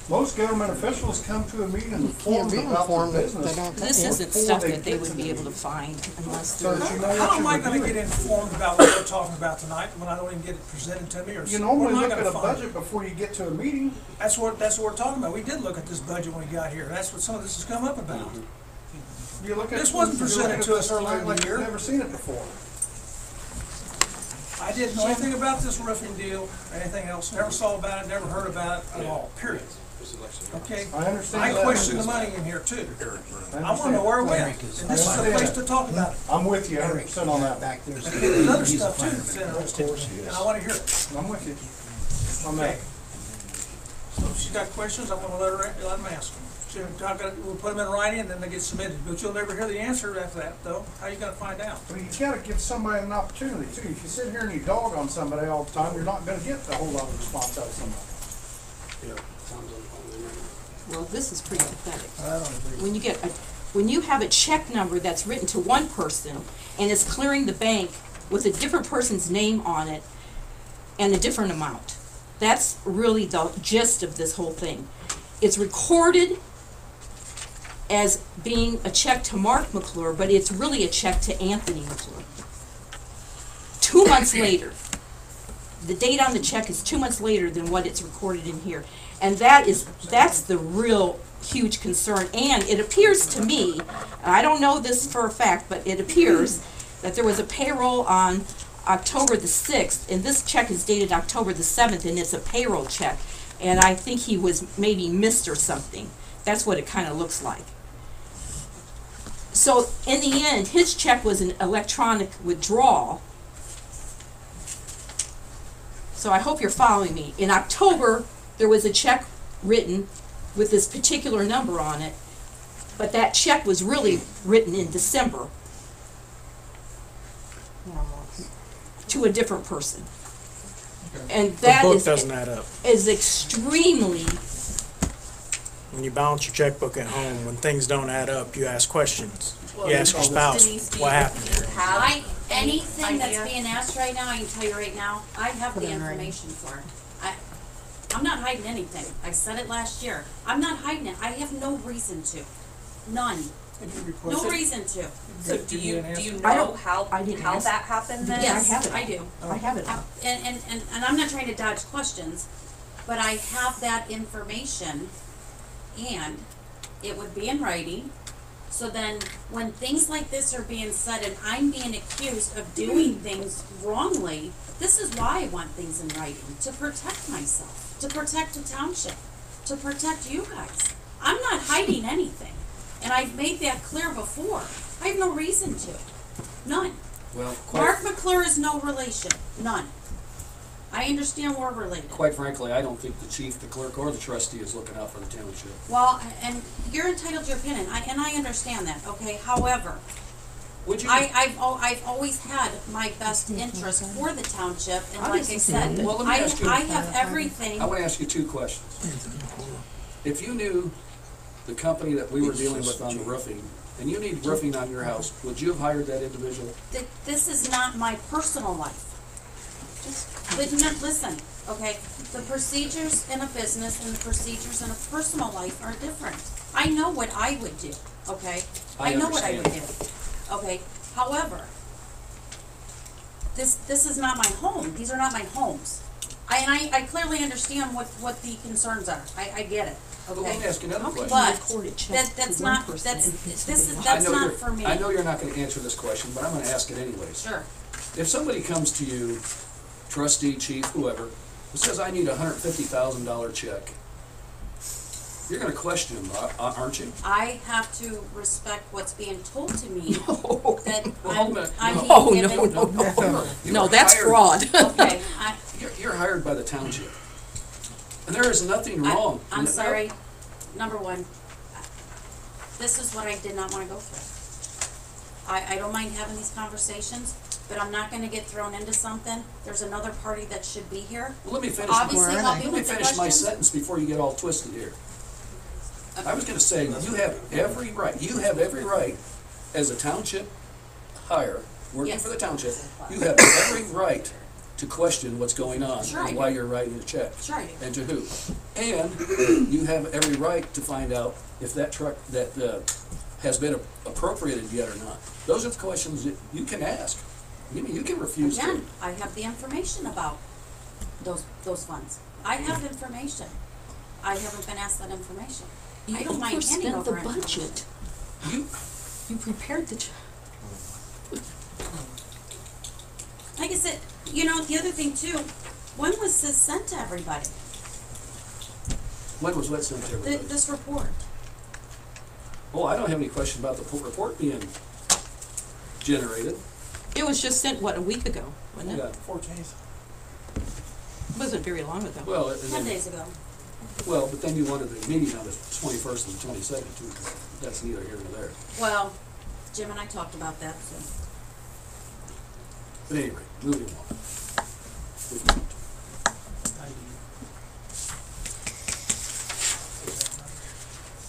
Most government officials come to a meeting informed about the business. This isn't stuff that they would be able to find unless So they're. that you know How what am I you're gonna doing. get informed about what we're talking about tonight when I don't even get it presented to me or? You where normally am I look gonna at a find it? budget before you get to a meeting. That's what we're talking about. We did look at this budget when we got here. That's what some of this has come up about. You look at This wasn't you look presented at to us this earlier in the like year. You've never seen it before. I didn't know anything about this roofing deal, or anything else. Never saw about it, never heard about it at all, period. Okay? I understand I that. question the money in here too. I wanna understand. know where it went. And this is the place to talk about it. I'm with you 100% on that. Back there's. Okay, there's other stuff too that's interesting, and I wanna hear it. I'm with you on that. So if she's got questions, I'm gonna let them ask them. We'll put them in writing and then they get submitted, but you'll never hear the answer after that, though. How you gonna find out? Well, you gotta give somebody an opportunity too. If you sit here and you dog on somebody all the time, you're not gonna get a whole lot of response out of somebody. Well, this is pretty pathetic. When you have a check number that's written to one person and is clearing the bank with a different person's name on it and a different amount. That's really the gist of this whole thing. It's recorded as being a check to Mark McClure, but it's really a check to Anthony McClure. 2 months later. The date on the check is 2 months later than what it's recorded in here. And that's the real huge concern. And it appears to me, and I don't know this for a fact, but it appears that there was a payroll on October the 6th, and this check is dated October the 7th, and it's a payroll check. And I think he was maybe missed or something. That's what it kind of looks like. So in the end, his check was an electronic withdrawal. So I hope you're following me. In October, there was a check written with this particular number on it, but that check was really written in December to a different person. And that The book doesn't add up. is extremely When you balance your checkbook at home, when things don't add up, you ask questions. Well, You ask your spouse, Denise, do what you happened here? have Anything that's idea? being asked right now, I can tell you right now, I have the information for it. I'm not hiding anything. I said it last year. I'm not hiding it. I have no reason to. None. No reason to. So do you I know don't- how I didn't how ask. that happened then? Yeah, I have it. I do. I have it now. And I'm not trying to dodge questions, but I have that information and it would be in writing. So then, when things like this are being said and I'm being accused of doing things wrongly, this is why I want things in writing, to protect myself, to protect the township, to protect you guys. I'm not hiding anything, and I've made that clear before. I have no reason to, none. Well, Mark McClure is no relation, none. I understand we're related. quite frankly, I don't think the chief, the clerk, or the trustee is looking out for the township. Well, and you're entitled to your opinion, and I understand that, okay? However, Would you? I've always had my best interest for the township, and like I said, Well, let me ask you- I have everything. I want to ask you two questions. If you knew the company that we were dealing with on the roofing, and you need roofing on your house, would you have hired that individual? This is not my personal life. Listen, okay, the procedures in a business and the procedures in a personal life are different. I know what I would do, okay? I know what I would do, understand. okay? However, this is not my home. These are not my homes. I clearly understand what the concerns are. I get it, But okay? let me ask you another question. But that's not, that's not for me. I know you're not going to answer this question, but I'm going to ask it anyways. Sure. If somebody comes to you, trustee, chief, whoever, who says, I need a $150,000 check, you're going to question them, aren't you? I have to respect what's being told to me, No. that Well, hold a minute. I'm No. being given. You No, were that's hired- fraud. Okay, You're hired by the township. And there is nothing wrong. I'm sorry, number one, this is what I did not wanna go through. I don't mind having these conversations, but I'm not gonna get thrown into something. There's another party that should be here. Well, let me finish. Obviously, help me Let me with the finish my questions. sentence before you get all twisted here. I was gonna say, you have every right, as a township hire, working Yes. for the township, you have every right to question what's going on That's right. and why you're writing a check. That's right. And to who. And you have every right to find out if that truck, has been appropriated yet or not. Those are the questions that you can ask. You can refuse to. Again, I have the information about those funds. I have information. I haven't been asked that information. I don't mind handing over information. You prepared the Like I said, the other thing too, when was this sent to everybody? When was what sent to everybody? This report? Oh, I don't have any question about the report being generated. It was just sent, what, a week ago, wasn't it? Yeah. 14th. It wasn't very long ago. Well, and 10 then, days ago. well, but then you wanted the meeting on the 21st and the 22nd too. That's neither here nor there. Well, Jim and I talked about that, so. But anyway, moving on.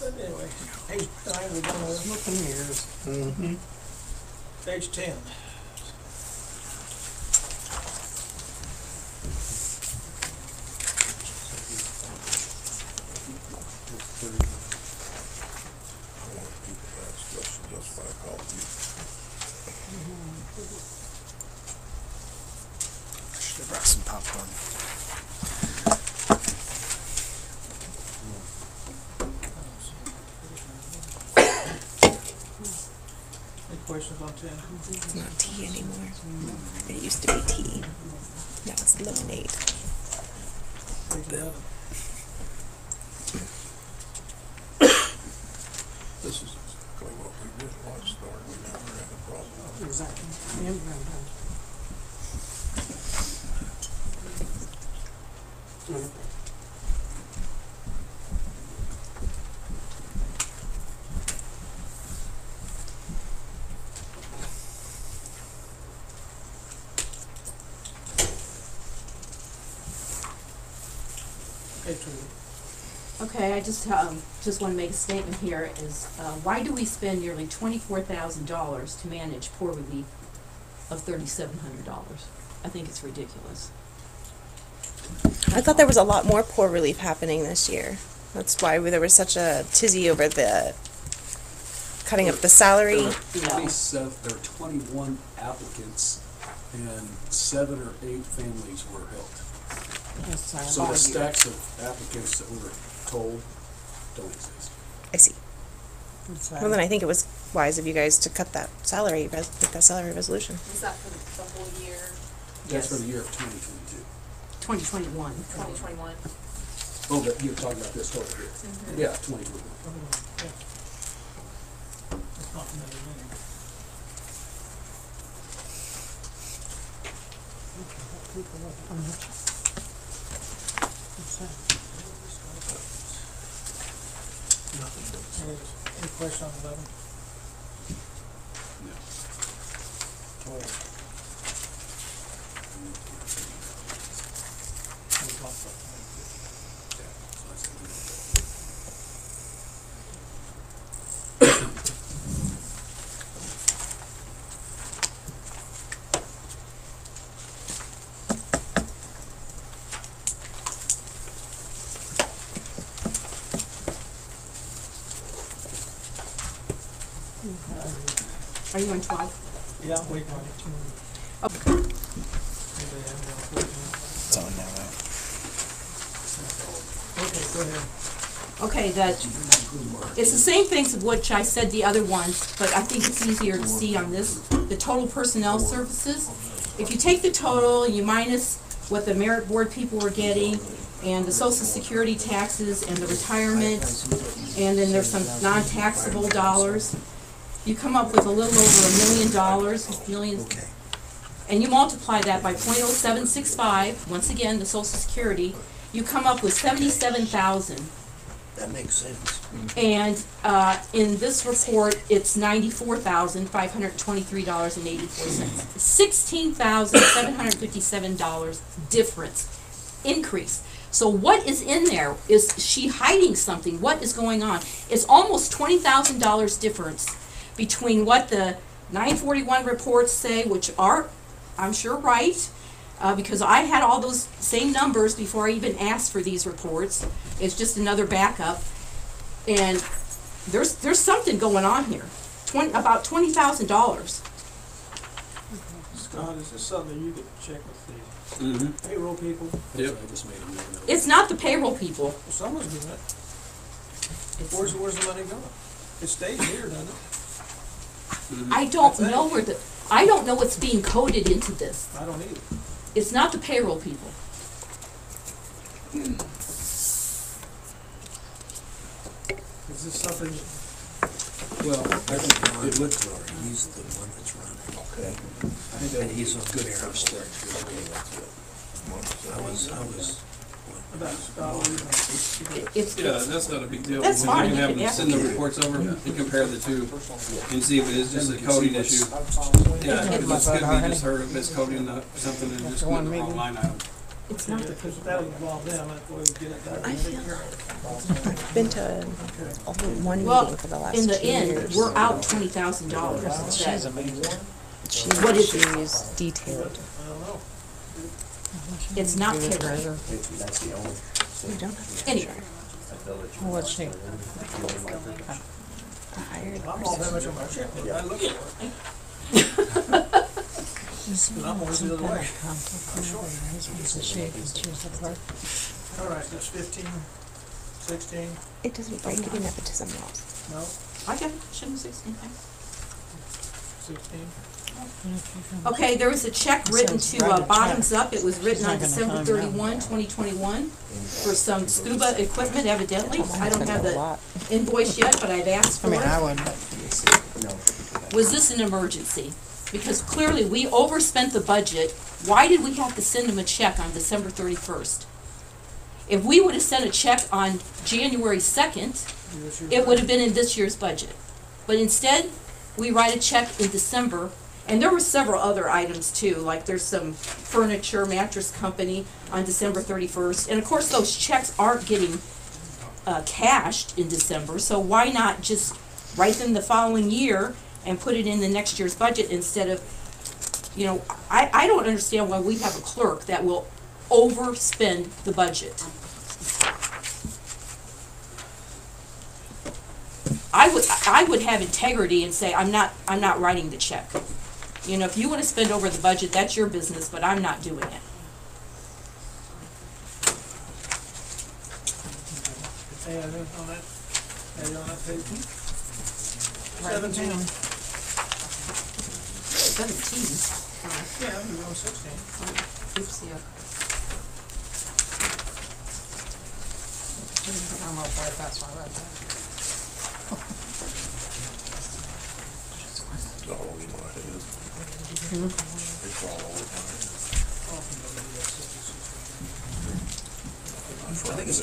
But anyway, page 9, we're done with Looking years. Mm-hmm. page 10. Should have brought some popcorn. Any questions on 10? It's not tea anymore. It used to be tea. Now it's lemonade. Page 11. This is exactly what we did last door. We never had a problem. Exactly. Page 2. Okay, I just, just wanna make a statement here, is, why do we spend nearly $24,000 to manage poor relief of $3,700? I think it's ridiculous. I thought there was a lot more poor relief happening this year. That's why there was such a tizzy over the cutting up the salary. There were 21 applicants and 7 or 8 families were helped. So the stacks of applicants that we were told don't exist. I see. Well, then I think it was wise of you guys to cut that salary, with that salary resolution. Was that for the whole year, That's for the year of 2022. 2021. 2021? Oh, but you're talking about this total here. Yeah, 2021. It's not another meeting. Any question on 11? Are you on 12? Yeah, wait on it. Okay. It's on now. Okay, go ahead. Okay, it's the same things of which I said the other ones, but I think it's easier to see on this, the total personnel services. If you take the total, you minus what the merit board people were getting, and the social security taxes, and the retirement, and then there's some non-taxable dollars, you come up with a little over $1 million, and you multiply that by 0.0765, once again, the social security, you come up with 77,000. That makes sense. And in this report, it's $94,523.84. $16,757 difference, increase. So what is in there? Is she hiding something? What is going on? It's almost $20,000 difference between what the 941 reports say, which are, I'm sure, right, because I had all those same numbers before I even asked for these reports. It's just another backup, and there's something going on here. About $20,000. Scott, is this something you could check with the payroll people? Yep. It's not the payroll people. Well, someone's doing it. Where's the money going? It stays here, doesn't it? I don't know I don't know what's being coded into this. I don't either. It's not the payroll people. Is this something? Well, I think it would. He's the one that's running. Okay. And he's a good person. I was. Yeah, that's not a big deal. That's fine. You can have You them can send the reports over and compare the two and see if it is just a coding issue. Yeah, because it's good we just heard of miscoding something and just put the wrong line item. It's not the Because that would involve them, that way we get it done. I feel I've been to only one Well, meeting for the last in the 2 end, years. we're out $20,000. She's amazing. What is it? She's detailed. I don't know. It's not payroll. That's the only. You don't have to. Anyway, What's she? I hired a I'm all that much on my checkbook, I look at it. But I'm always the other way. All right, that's 15, 16, It doesn't break any nepotism laws. no, I get it. Shouldn't 16. 16. Okay, there was a check written to Bottoms Up. It was written on December 31, 2021 for some scuba equipment evidently. I don't have the invoice yet, but I've asked I for mean, I it. wouldn't. Was this an emergency? Because clearly we overspent the budget. Why did we have to send them a check on December 31st? If we would have sent a check on January 2nd, it would have been in this year's budget. But instead, we write a check in December, and there were several other items too, like there's some furniture, mattress company on December 31st. And of course, those checks aren't getting cashed in December, so why not just write them the following year and put it in the next year's budget instead of, you know, I don't understand why we have a clerk that will overspend the budget. I would have integrity and say, I'm not writing the check. You know, if you wanna spend over the budget, that's your business, but I'm not doing it. Add on that page. 17. 17. Yeah, we're on 16. Oops, yeah. I'm up for it, that's why I read that. It's all over my head. It's all over my head. I think it's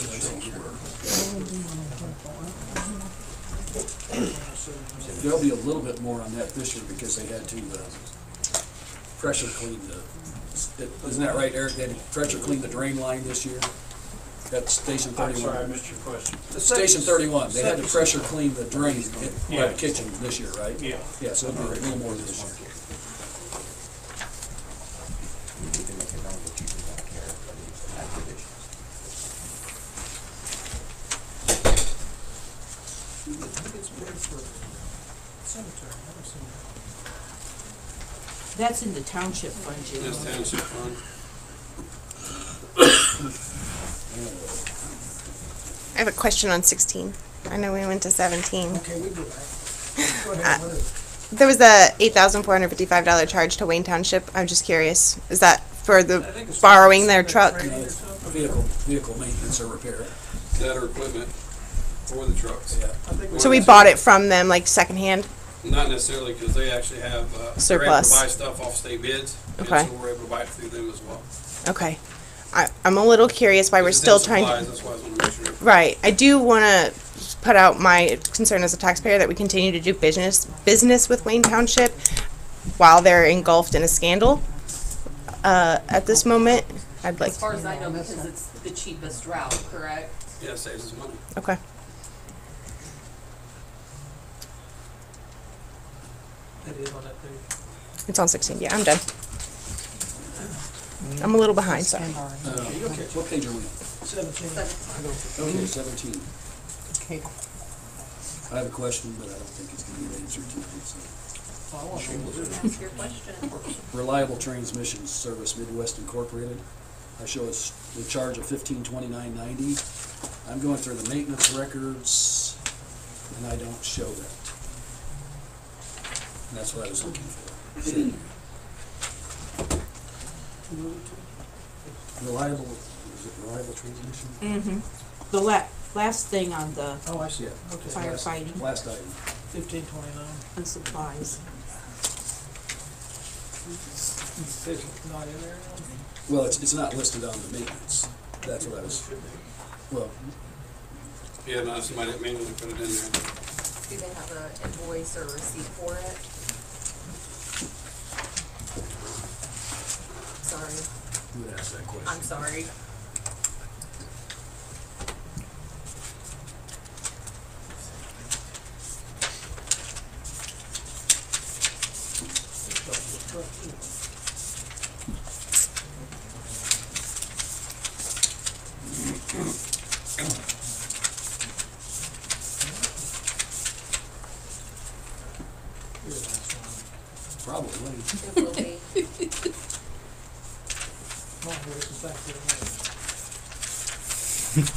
There'll be a little bit more on that this year because they had to pressure clean isn't that right, Eric? They had to pressure clean the drain line this year at Station 31. I'm sorry, I missed your question. Station 31, they had to pressure clean the drain in Yeah. the kitchen this year, right? Yeah. Yeah, so it'll be a little more this year. That's in the township fund, Jim. That's township fund. I have a question on 16. I know we went to 17. Okay, we go back. Go ahead, what is it? There was a $8,455 charge to Wayne Township. I'm just curious. Is that for the I think it's borrowing their truck? Vehicle maintenance or repair. That or equipment for the trucks. Yeah. I think So we bought it from them, like secondhand? Not necessarily, because they actually have, they're able to Surplus. buy stuff off state bids. Okay. And so we're able to buy it through them as well. Okay. I'm a little curious why we're It's in still trying supplies, to. that's why I was wondering if you're- Right. I do want to put out my concern as a taxpayer that we continue to do business with Wayne Township while they're engulfed in a scandal. At this moment, I'd like. As far as I know, because it's the cheapest route, correct? Yeah, it saves us money. Okay. It is on that page. It's on 16. Yeah, I'm done. I'm a little behind, sorry. What page are we on? 17. Okay, 17. Okay. I have a question, but I don't think it's going to be answered tonight. So. Ask your question. Reliable Transmission Service Midwest Incorporated. I show us the charge of $1529.90. I'm going through the maintenance records, and I don't show that. And that's what I was looking for. Reliable, is it reliable transmission? Mm-hmm. The last thing on the Oh, I see it. Okay. firefighting Last item. 1529. and supplies. It's not in there now? Well, it's not listed on the maintenance. That's what I was, well, Yeah, no, somebody manually put it in there. Do they have an invoice or receipt for it? Sorry, who would ask that question? I'm sorry. Probably. It will be. Oh, this is back to the main.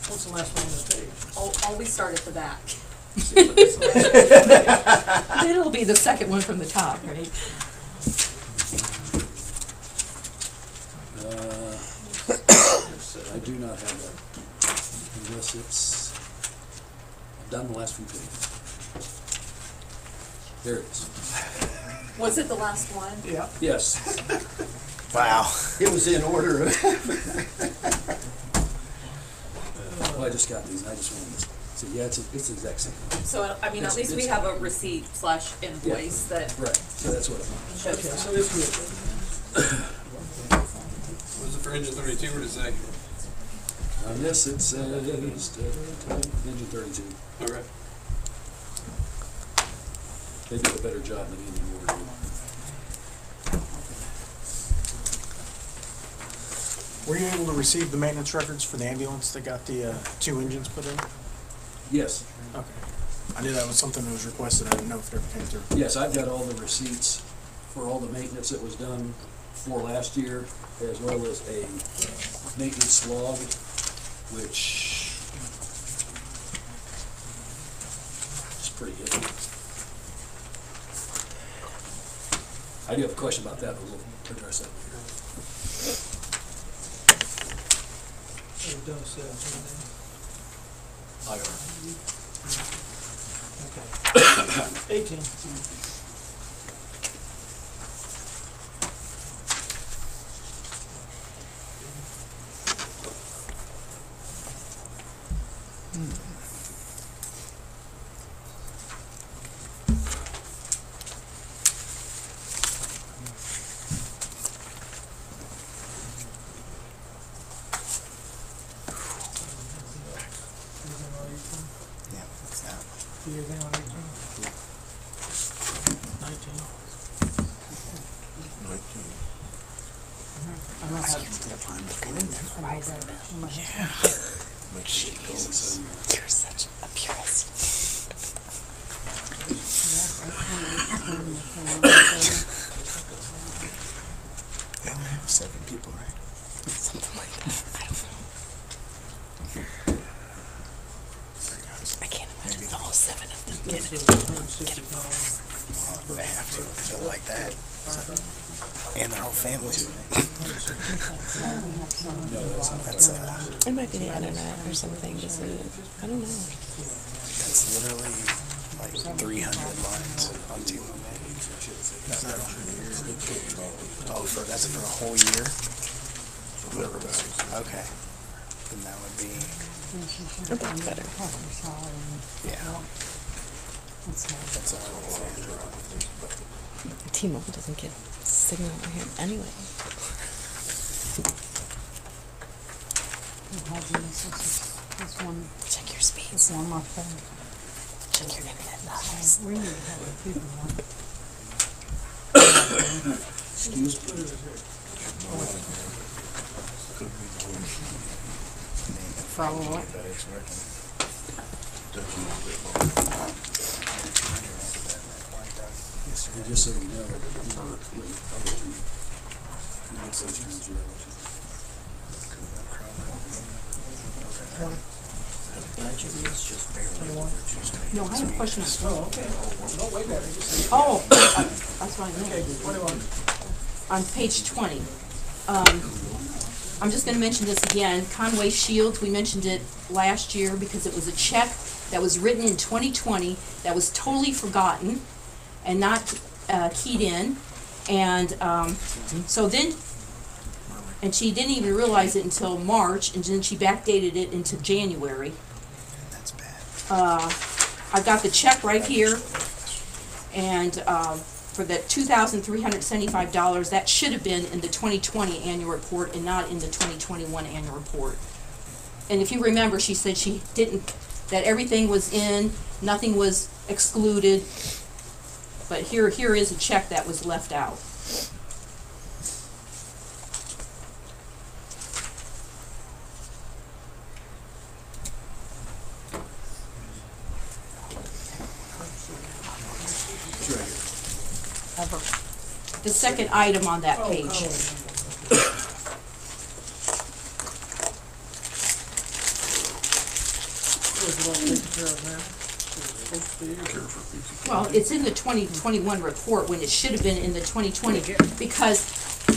What's the last one on this page? Always start at the back. It'll be the second one from the top, right? I do not have that. Unless it's, I've done the last few pages. There it is. Was it the last one? Yeah. Yes. Wow. It was in order. Well, I just got these, I just wanted to see, yeah, it's the exact same. So, I mean, at least we have a receipt slash invoice that Right, so that's what I'm. shows Okay, that. so it's good. Was it for engine 32 or does it say? On this, it says, engine 32. Okay. They do a better job than any more do. Were you able to receive the maintenance records for the ambulance that got the 2 engines put in? Yes, Okay. I knew that was something that was requested. I didn't know if it ever came through. yes, I've got all the receipts for all the maintenance that was done for last year, as well as a maintenance log, which is pretty good. I do have a question about that, but we'll address that later. It does say it's on there. Okay. 18. Anything on 18? 19. I don't have. You're such a purist. They only have 7 people, right? Something like that. I don't know. I can't imagine all 7 of them get involved. They have to. They're like that. And their whole families. That's It might be the internet or something. Just, I don't know. that's literally like 300 lines on T-Mobile. Oh, that's for a whole year? Okay. Then that would be, About better. yeah. That's all. T-Mobile doesn't get signal over here anyway. Check your speeds. Check your internet numbers. Excuse me. Probably. And just so you know, No, I have a question. Oh, okay. No, way better. Oh, that's what I meant. Okay, 21. On page 20. I'm just gonna mention this again, Conway Shields, we mentioned it last year because it was a check that was written in 2020 that was totally forgotten and not keyed in. And so then, and she didn't even realize it until March, and then she backdated it into January. That's bad. I've got the check right here, and for the $2,375, that should have been in the 2020 annual report and not in the 2021 annual report. And if you remember, she said she didn't, that everything was in, nothing was excluded, but here is a check that was left out. The second item on that page. Well, it's in the 2021 report when it should have been in the 2020, because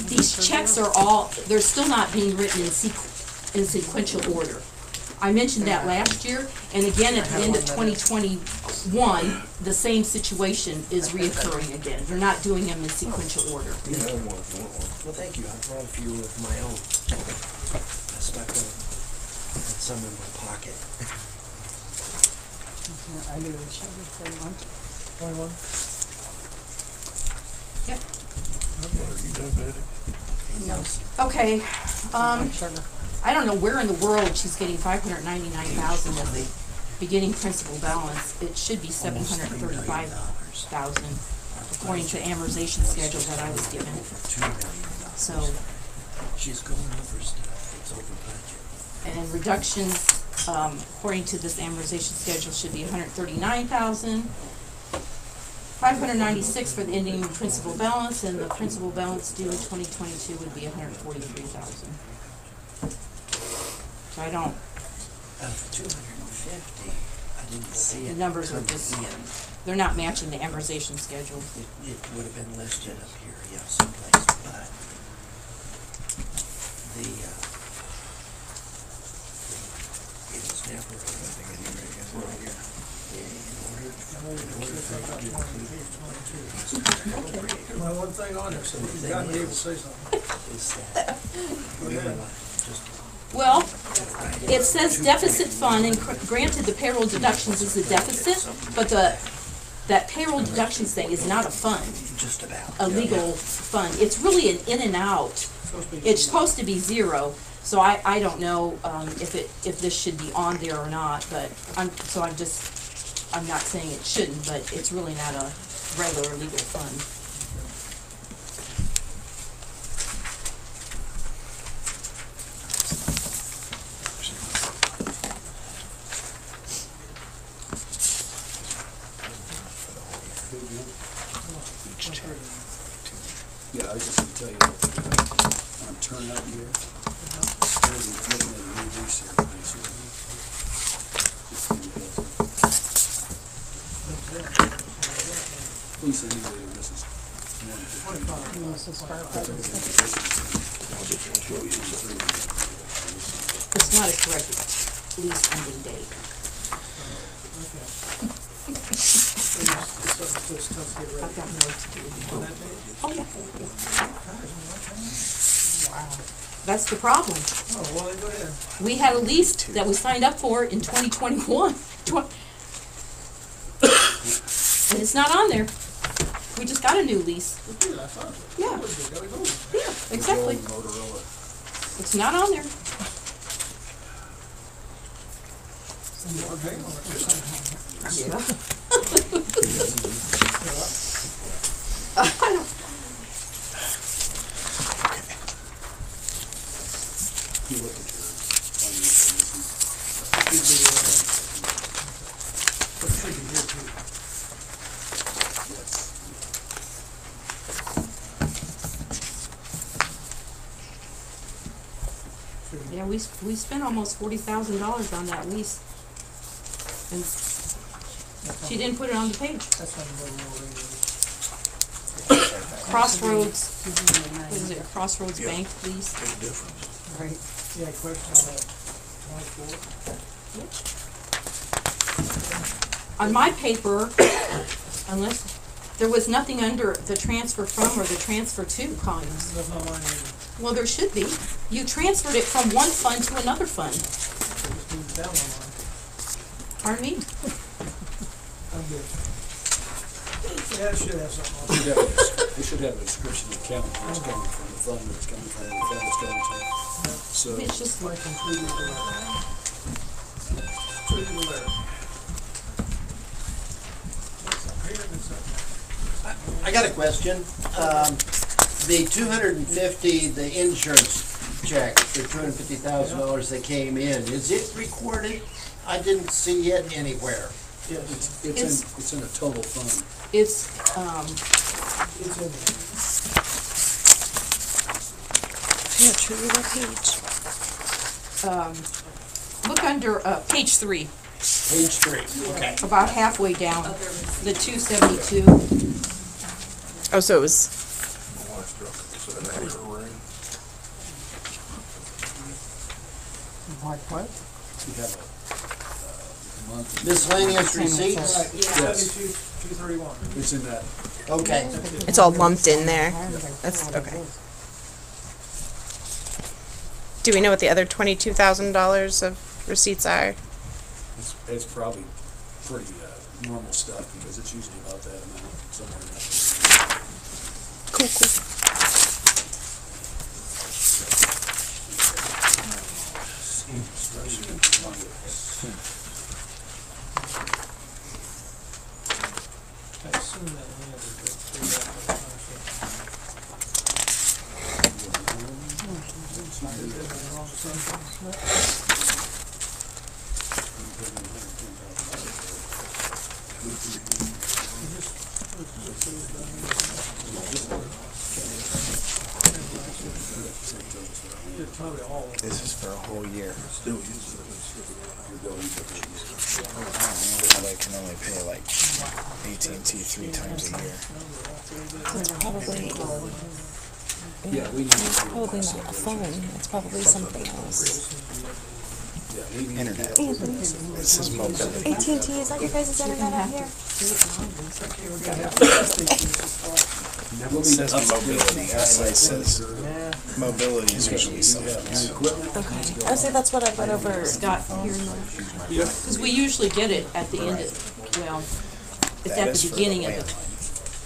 these checks are all, they're still not being written in sequential order. I mentioned that last year, and again at the end of 2021, the same situation is reoccurring again. They're not doing them in sequential order. Well, thank you. I brought a few of my own. I stuck them, had some in my pocket. I do the shovel for 21. Yep. You done, Betty? Okay, I don't know where in the world she's getting 599,000 as the beginning principal balance. It should be 735,000 according to the amortization schedule that I was given. So, She's going over stuff. It's over budget. and reductions, according to this amortization schedule, should be 139,596 for the ending principal balance, and the principal balance due in 2022 would be 143,000. So I don't, 250. I didn't see it. the numbers are come just, in. they're not matching the amortization schedule. It would have been listed up here, yeah, someplace, but it was never. Well, one thing on there, so you got to be able to say something. Well, it says deficit fund, and granted, the payroll deductions is a deficit, but that payroll deductions thing is not a fund, Just about. a legal fund. It's really an in and out. It's supposed to be zero, so I don't know, if this should be on there or not, but I'm not saying it shouldn't, but it's really not a regular legal fund. Yeah, I was just gonna tell you, on turnout here, there's a looking at a new lease here. Lease anyway, this is It's not a correct lease ending date. I've got notes to do. Oh, yeah. Wow. That's the problem. Oh, well, then go ahead. We had a lease that we signed up for in 2021. And it's not on there. We just got a new lease. Yeah. Yeah, exactly. It's not on there. Yeah. I don't. You look at your Yeah, we spent almost $40,000 on that lease. And she didn't put it on the page. Crossroads, what is it, Crossroads Bank lease? Big difference. Right. Yeah, question on that 24. On my paper, unless, there was nothing under the transfer from or the transfer to columns. That's not mine either. Well, there should be. You transferred it from one fund to another fund. Just move down on mine. Pardon me? I'm good. Yeah, it should have something on it. we should have a description of the account where it's coming from, the fund where it's coming from, the fund it's coming from. So, It's just like Completely letter. Completely letter. I got a question. The 250, the insurance check for $250,000 that came in, is it recorded? I didn't see it anywhere. Yes, it's in a total fund. it's, it's in there. Yeah, truly that page. look under, page 3, Page 3, okay. about halfway down, the 272. Oh, so it was, My wife dropped an extra ring. Like what? We have a month. Miscellaneous receipts? Yes, 231. it's in that. Okay. It's all lumped in there. That's okay. Do we know what the other $22,000 of receipts are? It's probably pretty normal stuff because it's usually about that amount somewhere in that. Cool, cool. I assume that we have to go This is for a whole year. They can only pay like AT&T 3 times a year. It's probably, Yeah, we need it's to. probably not a phone. It's probably something else. Internet. This is mobility. AT&T, is that your guys' internet out here? It says mobility. It says mobility is usually cell phones. Okay. I would say that's what I read over. Scott, here, because we usually get it at the end of, well, it's That at is the for beginning the of the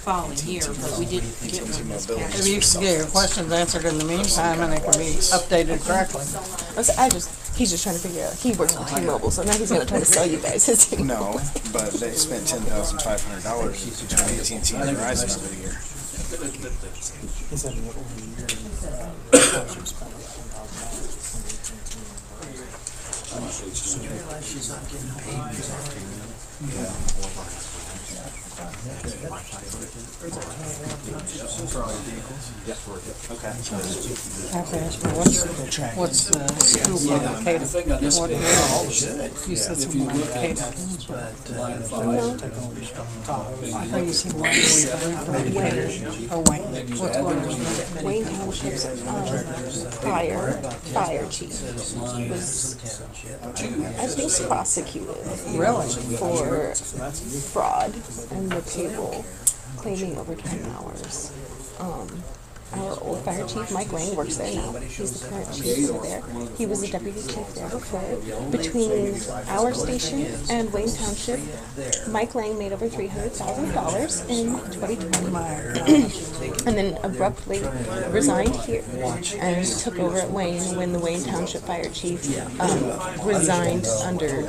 following year, but we didn't get one this mobility. past Maybe you can get your questions answered in the meantime and they can be updated correctly. He's just trying to figure out. He works with T-Mobile, so now he's going to try to sell you guys his T-Mobile. No, but they spent $10,500 between AT&T and Verizon over the year. He said over the years. What's the scoop on the The thing on this page, You said if you something look like at Kate. line 5, I thought you said Wayne. What's one? Wayne Township's fire chief was, I think, prosecuted for fraud and the payroll, claiming overtime hours. Our old fire chief, Mike Lang, works there now. He's the current chief over there. He was the deputy chief there before. Between our station and Wayne Township, Mike Lang made over $300,000 in 2020. And then abruptly resigned here and took over at Wayne when the Wayne Township fire chief resigned under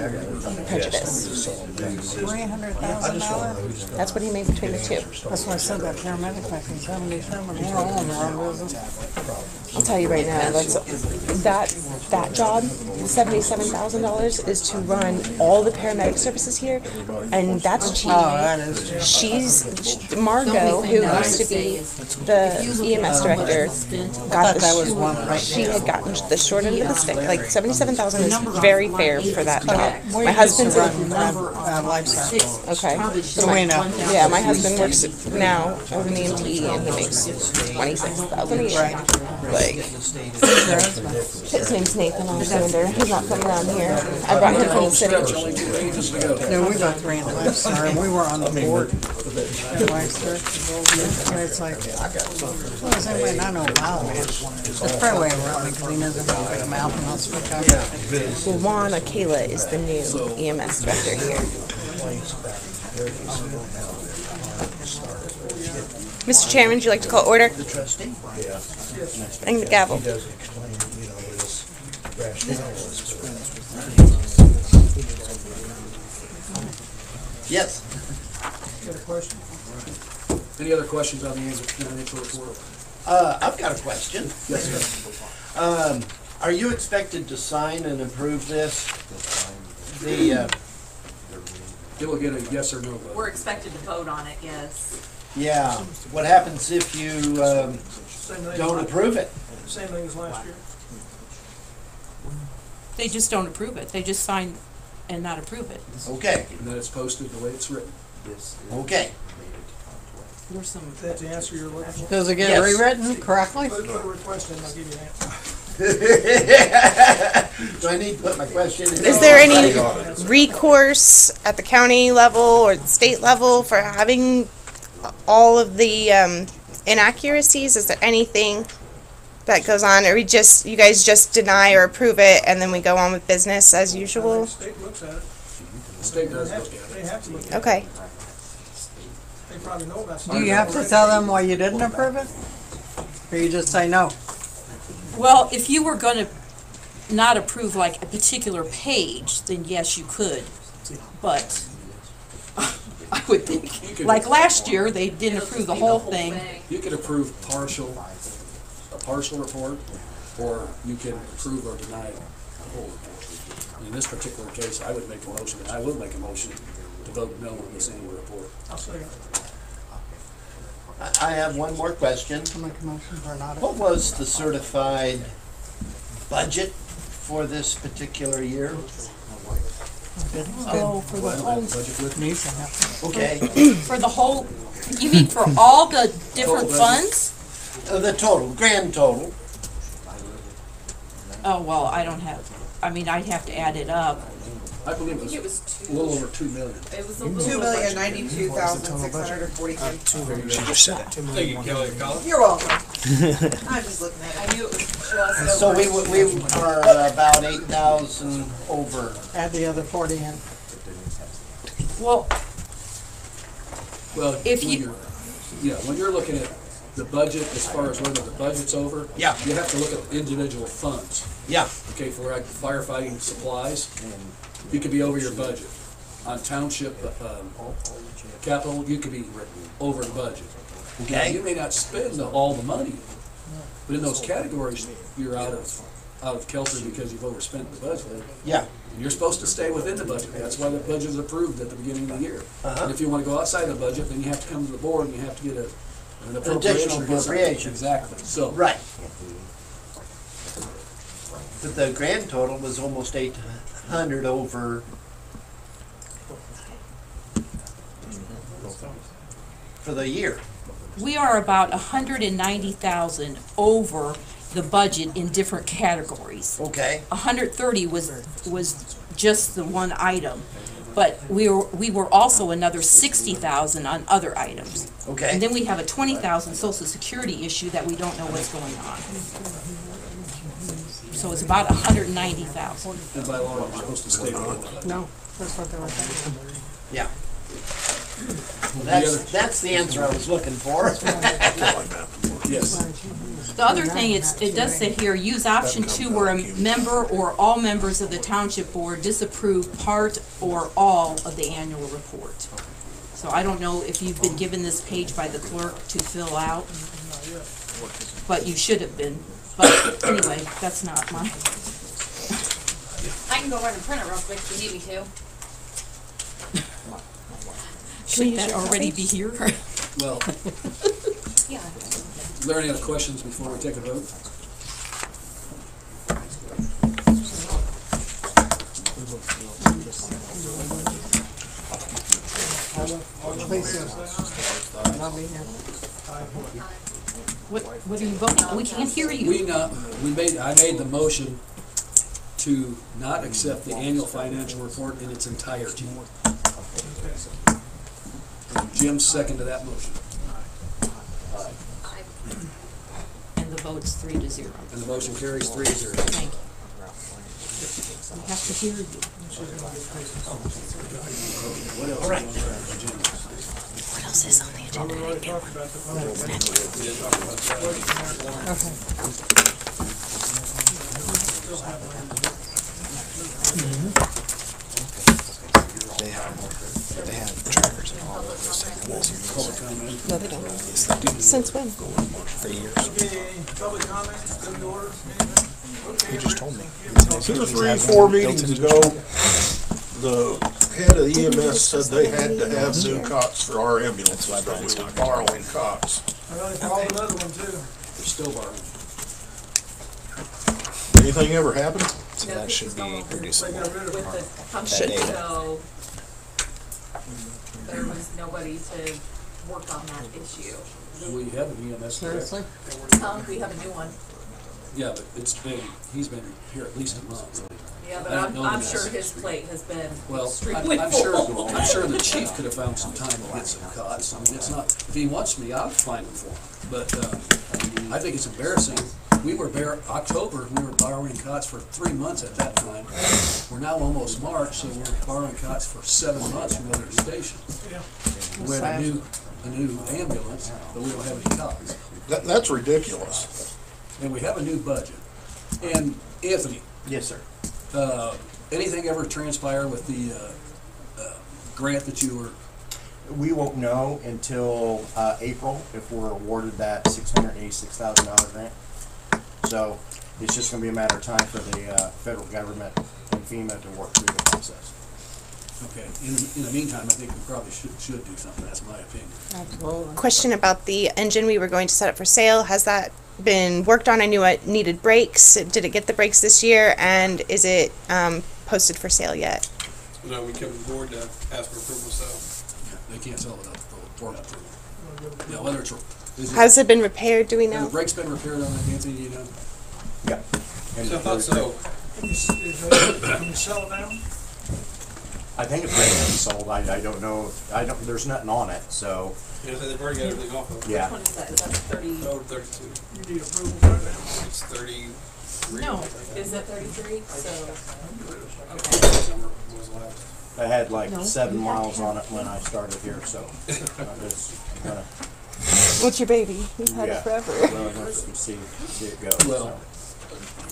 prejudice. $300,000? That's what he made between the two. That's why I said that paramedic back in 77. We're all in the wrong business. I'll tell you right now, that job, $77,000, is to run all the paramedic services here, and that's cheap. Oh, that is true. She's Margot, who used to be the EMS director, got she had gotten the short end of the stick. Like $77,000 is very fair for that job. My husband's Lifestyle. okay. So we know. Yeah, my husband works now as an EMT, and he makes $26,000 a year. Like, his name's Nathan Alexander. He's not from around here. I brought him from the city. No, we both ran to Lifestyle. We were on the board. It's like, well, does anybody not know Wild Man? It's probably around because he knows about the big mouth and all spectacular. Well, Juan Akela is the new EMS director here. Mr. Chairman, would you like to call order? And the gavel. Yes. Got a question? Any other questions on the financial report? I've got a question. Yes, sir. Are you expected to sign and approve this? It will get a yes or no vote. We're expected to vote on it, yes. Yeah. What happens if you don't approve it? Same thing as last year. They just don't approve it. They just sign and not approve it. Okay. And then it's posted the way it's written. Okay. There's some. That's the answer you're looking for. Does it get Yes. rewritten correctly? Put a request in, I'll give you an answer. Do I I need to put my question in. Is there any recourse at the county level or the state level for having all of the inaccuracies? Is there anything that goes on, or you guys just deny or approve it and then we go on with business as usual? The state looks at it. The state does look at it. They have to look at it. Okay. They probably know about Do you have to tell them why you didn't approve it? Or you just say no? Well, if you were gonna not approve like a particular page, then yes, you could. But I would think, like last year, they didn't approve the whole thing. You could approve a partial report, or you can approve or deny the whole report. In this particular case, I would make a motion, and I will make a motion to vote no on this annual report. I'll say it. I have one more question. I'll make a motion for an audit. What was the certified budget for this particular year? Oh, for the whole, Okay, for the whole, you mean for all the different funds? the total, grand total. Oh, well, I don't have, I mean, I'd have to add it up. I believe it was a little over 2 million. It was a little. $2,092,643. She just said it. Thank you, Kelly. Colin? You're welcome. I'm just looking at it. I knew it was just. So we are about 8,000 over. Add the other 40 in. Well, Well, If you- when you're looking at the budget, as far as whether the budget's over, Yeah. you have to look at individual funds. Yeah, Okay, for like firefighting supplies, you could be over your budget. On township, capital, you could be over the budget. Now, okay, you may not spend all the money, but in those categories, you're out of kilter because you've overspent the budget. yeah, And you're supposed to stay within the budget. That's why the budget is approved at the beginning of the year. Uh-huh. And if you want to go outside the budget, then you have to come to the board and you have to get an appropriation. Additional or get something. appropriation. Exactly, so. right. But the grand total was almost 800 over for the year. we are about 190,000 over the budget in different categories. Okay, 130 was just the one item, but we were also another 60,000 on other items. okay. And then we have a 20,000 Social Security issue that we don't know what's going on. So it's about 190,000. And by law, you're supposed to stay within the budget. No, that's what they were saying. Yeah. Well, that's the answer I was looking for. Yes. The other thing, it does say here, use option 2 where a member or all members of the township board disapprove part or all of the annual report. So I don't know if you've been given this page by the clerk to fill out, but you should have been. But anyway, that's not mine. I can go run and print it real quick if you need me to. Should that already be here? Well, Yeah. are there any other questions before we take a vote? What are you voting? We can't hear you. I made the motion to not accept the annual financial report in its entirety. Jim seconded that motion, And the vote's 3-0. and the motion carries 3-0. Thank you. We have to hear you. What else? All right. What else is on the agenda? We already talked about the They have trackers and all of those things. Public comment. No, they don't. Since when? For years. any public comments, good order, anything? He just told me. 2 or 3, 4 meetings ago, the head of the EMS said they had to have new cots for our ambulance, but we were borrowing cots. I know they followed another one too. They're still borrowing. Anything ever happen? So that should be reducible. They got rid of With it. the company, That data. so there was nobody to work on that issue. We have an EMS. Seriously? We have a new one. Yeah, but he's been here at least a month. Yeah, but I don't know I'm the sure answer. his plate has been Well, extremely I'm full. sure the chief could have found some time to get some cots. I mean, it's not, if he wants me, I'll find them for him. But, I think it's embarrassing. October, we were borrowing cots for 3 months at that time. We're now almost March, so we're borrowing cots for 7 months from other stations. We have a new ambulance, but we don't have any cots. That's ridiculous. And we have a new budget. And Anthony, Yes, sir. anything ever transpire with the grant that you were? We won't know until April if we're awarded that $686,000 grant. So it's just going to be a matter of time for the federal government and FEMA to work through the process. Okay. In the meantime, I think we probably should do something. That's my opinion. Absolutely. Question about the engine we were going to set up for sale. Has that been worked on? I knew it needed brakes. Did it get the brakes this year? And is it posted for sale yet? No, we came to the board to ask for approval, so. Yeah, they can't sell without the board approval. Yeah, whether it's. Has it been repaired? Do we know? Has the brakes been repaired on that, Anthony? Do you know? Yeah. And So I thought so. Can you sell it now? I think it's ready to be sold. I don't know. There's nothing on it, so. Yeah, so they've already got everything off of it. Yeah. Which one is that? Is that 30? Oh, 32. You need approval right now. It's 33. No, is that 33? So, Number was last. I had like No. 7 miles on it when I started here, so I'm just gonna. What's your baby? You've had Yeah. it forever. Well, see it go. Well,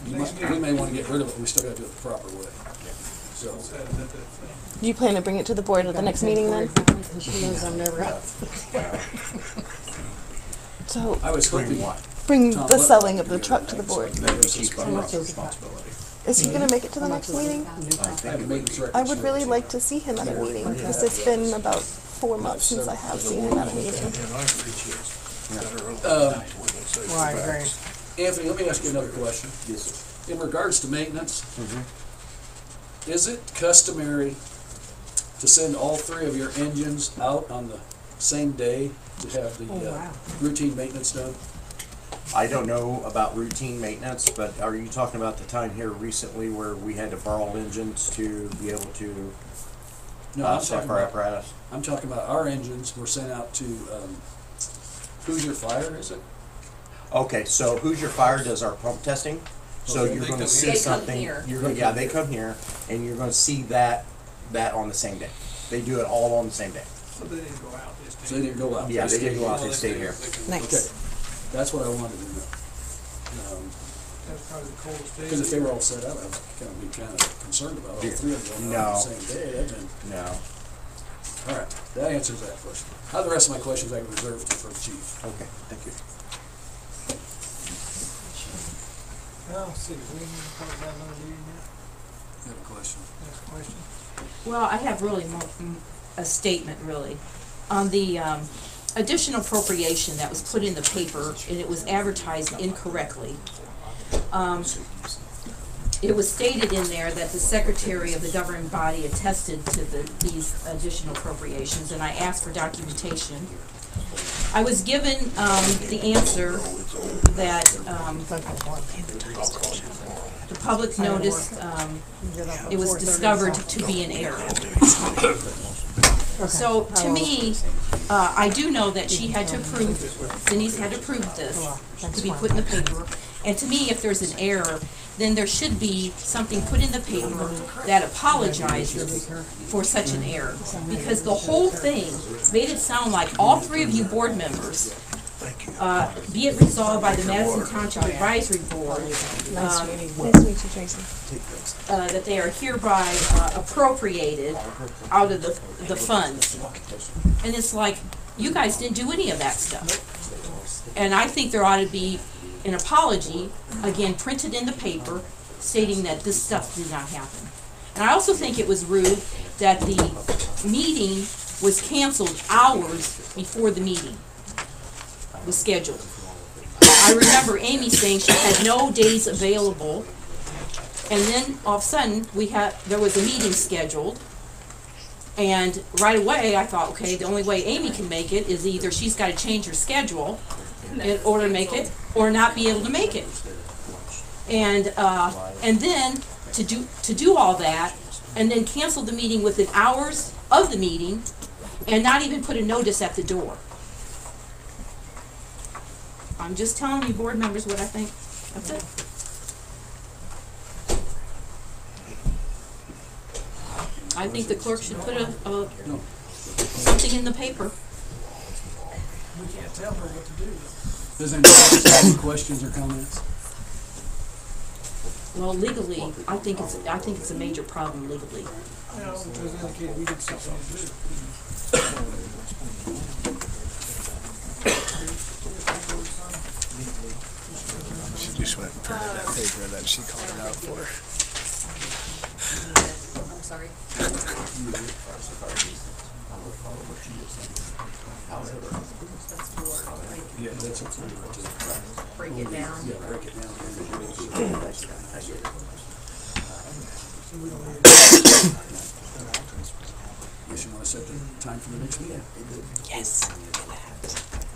we may want to get rid of it. We still got to do it the proper way. So. Do you plan to bring it to the board at the next meeting then? She knows I'm never out. So I was hoping. bring Tom, the what- selling of the truck to the board. Responsibility. Is he going to make it to the next meeting? I have a maintenance record. I would really like to see him at a meeting because it's been about 4 months since I have seen him at a meeting. Well, I agree. Anthony, let me ask you another question. In regards to maintenance, is it customary to send all 3 of your engines out on the same day to have the routine maintenance done? I don't know about routine maintenance, but are you talking about the time here recently where we had to borrow engines to be able to No, I'm staff talking our about, apparatus? I'm talking about our engines were sent out to, Hoosier Fire, is it? Okay, so Hoosier Fire does our pump testing. So Okay. you're They going to come see here. They come something. here. They come here, and you're going to see that on the same day. They do it all on the same day. So they didn't go out this So they didn't go out? Yeah, they didn't go out. Well, They stayed here. Nice. Okay, that's what I wanted to know. That's probably the coldest day. Because if they were all set up, I was kind of concerned about all 3 of them going out on the same day. That'd been- No. All right, that answers that question. Now the rest of my questions I can reserve for the chief. Okay, thank you. Well, let's see, we need to talk about another meeting yet? You have a question? Next question. Well, I have really a statement, really. On the additional appropriation that was put in the paper, and it was advertised incorrectly. It was stated in there that the secretary of the governing body attested to these additional appropriations, and I asked for documentation. I was given the answer that the public noticed it was discovered to be an error. So to me, I do know that she had to approve, Denise had to approve this to be put in the paper. And to me, if there's an error, then there should be something put in the paper that apologizes for such an error. Because the whole thing made it sound like all 3 of you board members, be it resolved by the Madison Township Advisory Board, Nice to meet you, Tracy. that they are hereby appropriated out of the funds. And it's like, you guys didn't do any of that stuff. And I think there ought to be an apology, again, printed in the paper, stating that this stuff did not happen. And I also think it was rude that the meeting was canceled hours before the meeting was scheduled. I remember Amy saying she had no days available, and then all of a sudden there was a meeting scheduled, and right away I thought, okay, the only way Amy can make it is either she's got to change her schedule in order to make it, or not be able to make it. And then to do all that, and then cancel the meeting within hours of the meeting, and not even put a notice at the door. I'm just telling you, board members, what I think. That's it. I think the clerk should put something in the paper. We can't tell her what to do. Does anybody have any questions or comments? Well, legally, I think it's a major problem legally. Well, it does indicate we did something to do. She just went and printed that paper that she called it out for. I'm sorry. Yeah, that's up to you. Break it down. Yeah, break it down. Guess you want to set the time for the next meeting? Yes.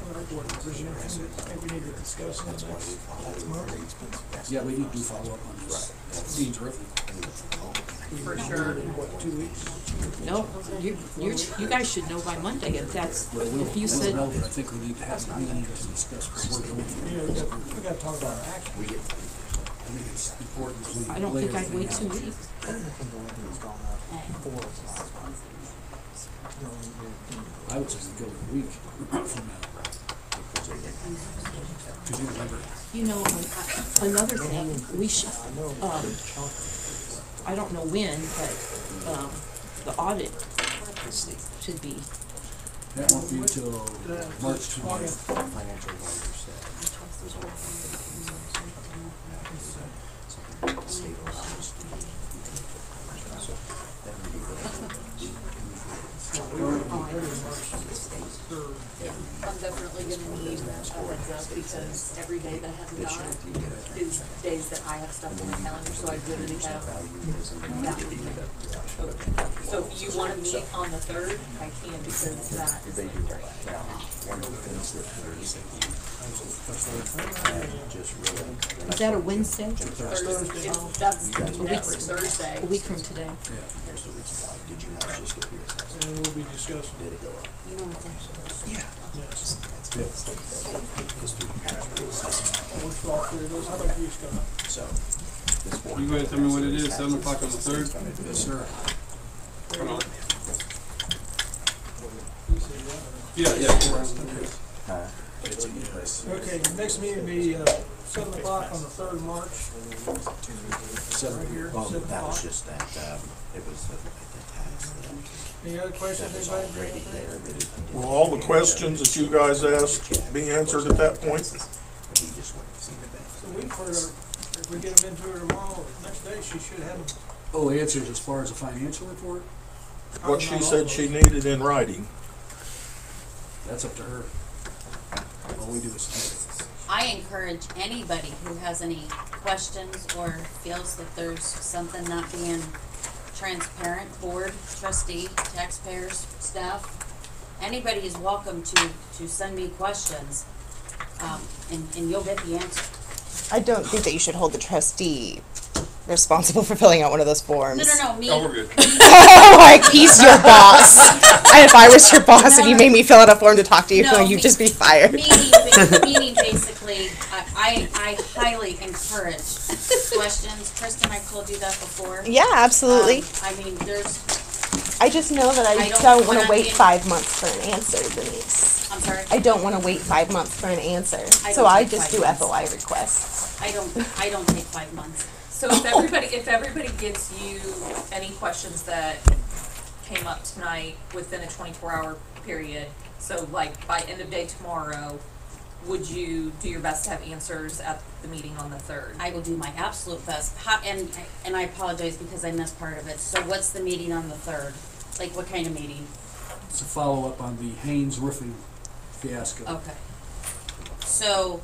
I think we need to discuss it next month. Yeah, we need to follow up on this. Dean's Roofing. For sure. What, 2 weeks? No, you guys should know by Monday if that's, if you said. No, but I think we need to have a meeting to discuss what we're going through. Yeah, we got to talk about our action. I think it's important. we I don't lay think I'd wait everything 2 out. weeks. I would just go a week from now. Because you remember, You know, another thing, we should, I don't know when, but, the audit should be. that won't be until March 20th. I'm definitely gonna need a heads up because every day that I haven't got is days that I have stuff in my calendar, so I literally have that week open. So if you wanna meet on the 3rd, I can because that is like right. Is that a Wednesday? Thursday, that's next Thursday. A week from today. And we'll be discussing. You know what that How about you, Scott? You go ahead and tell me what it is, 7 o'clock on the 3rd? Yes, sir. Come on. Yeah. Okay, the next meeting will be, 7 o'clock on the 3rd of March. Right here, Well, 7 that was o'clock. just that, it was the tax. Any other questions, anybody? Will all the questions that you guys asked be answered at that point? So we for, if we get them into her tomorrow, or next day, she should have them. Oh, answers as far as a financial report? What she said she needed in writing. That's up to her. All we do is submit it. I encourage anybody who has any questions or feels that there's something not being transparent, board, trustee, taxpayers, staff, anybody is welcome to send me questions, and you'll get the answer. I don't think that you should hold the trustee responsible for filling out one of those forms. No, me. Oh, we're good. Like, he's your boss. And if I was your boss and you made me fill out a form to talk to you, No, you'd just be fired. Meaning basically, I highly encourage questions. Kristen, I told you that before. Yeah, absolutely. I mean, I just know that I don't don't want wanna to wait be- 5 months for an answer, Denise. I'm sorry. I don't want to wait 5 months for an answer. I So don't I take just 5 do months. FOI requests. I don't take 5 months. So if everybody gives you any questions that came up tonight within a 24-hour period, so like by end of day tomorrow, would you do your best to have answers at the meeting on the 3rd? I will do my absolute best. And I apologize because I missed part of it. So what's the meeting on the 3rd? Like what kind of meeting? It's a follow-up on the Haynes Roofing fiasco. Okay. So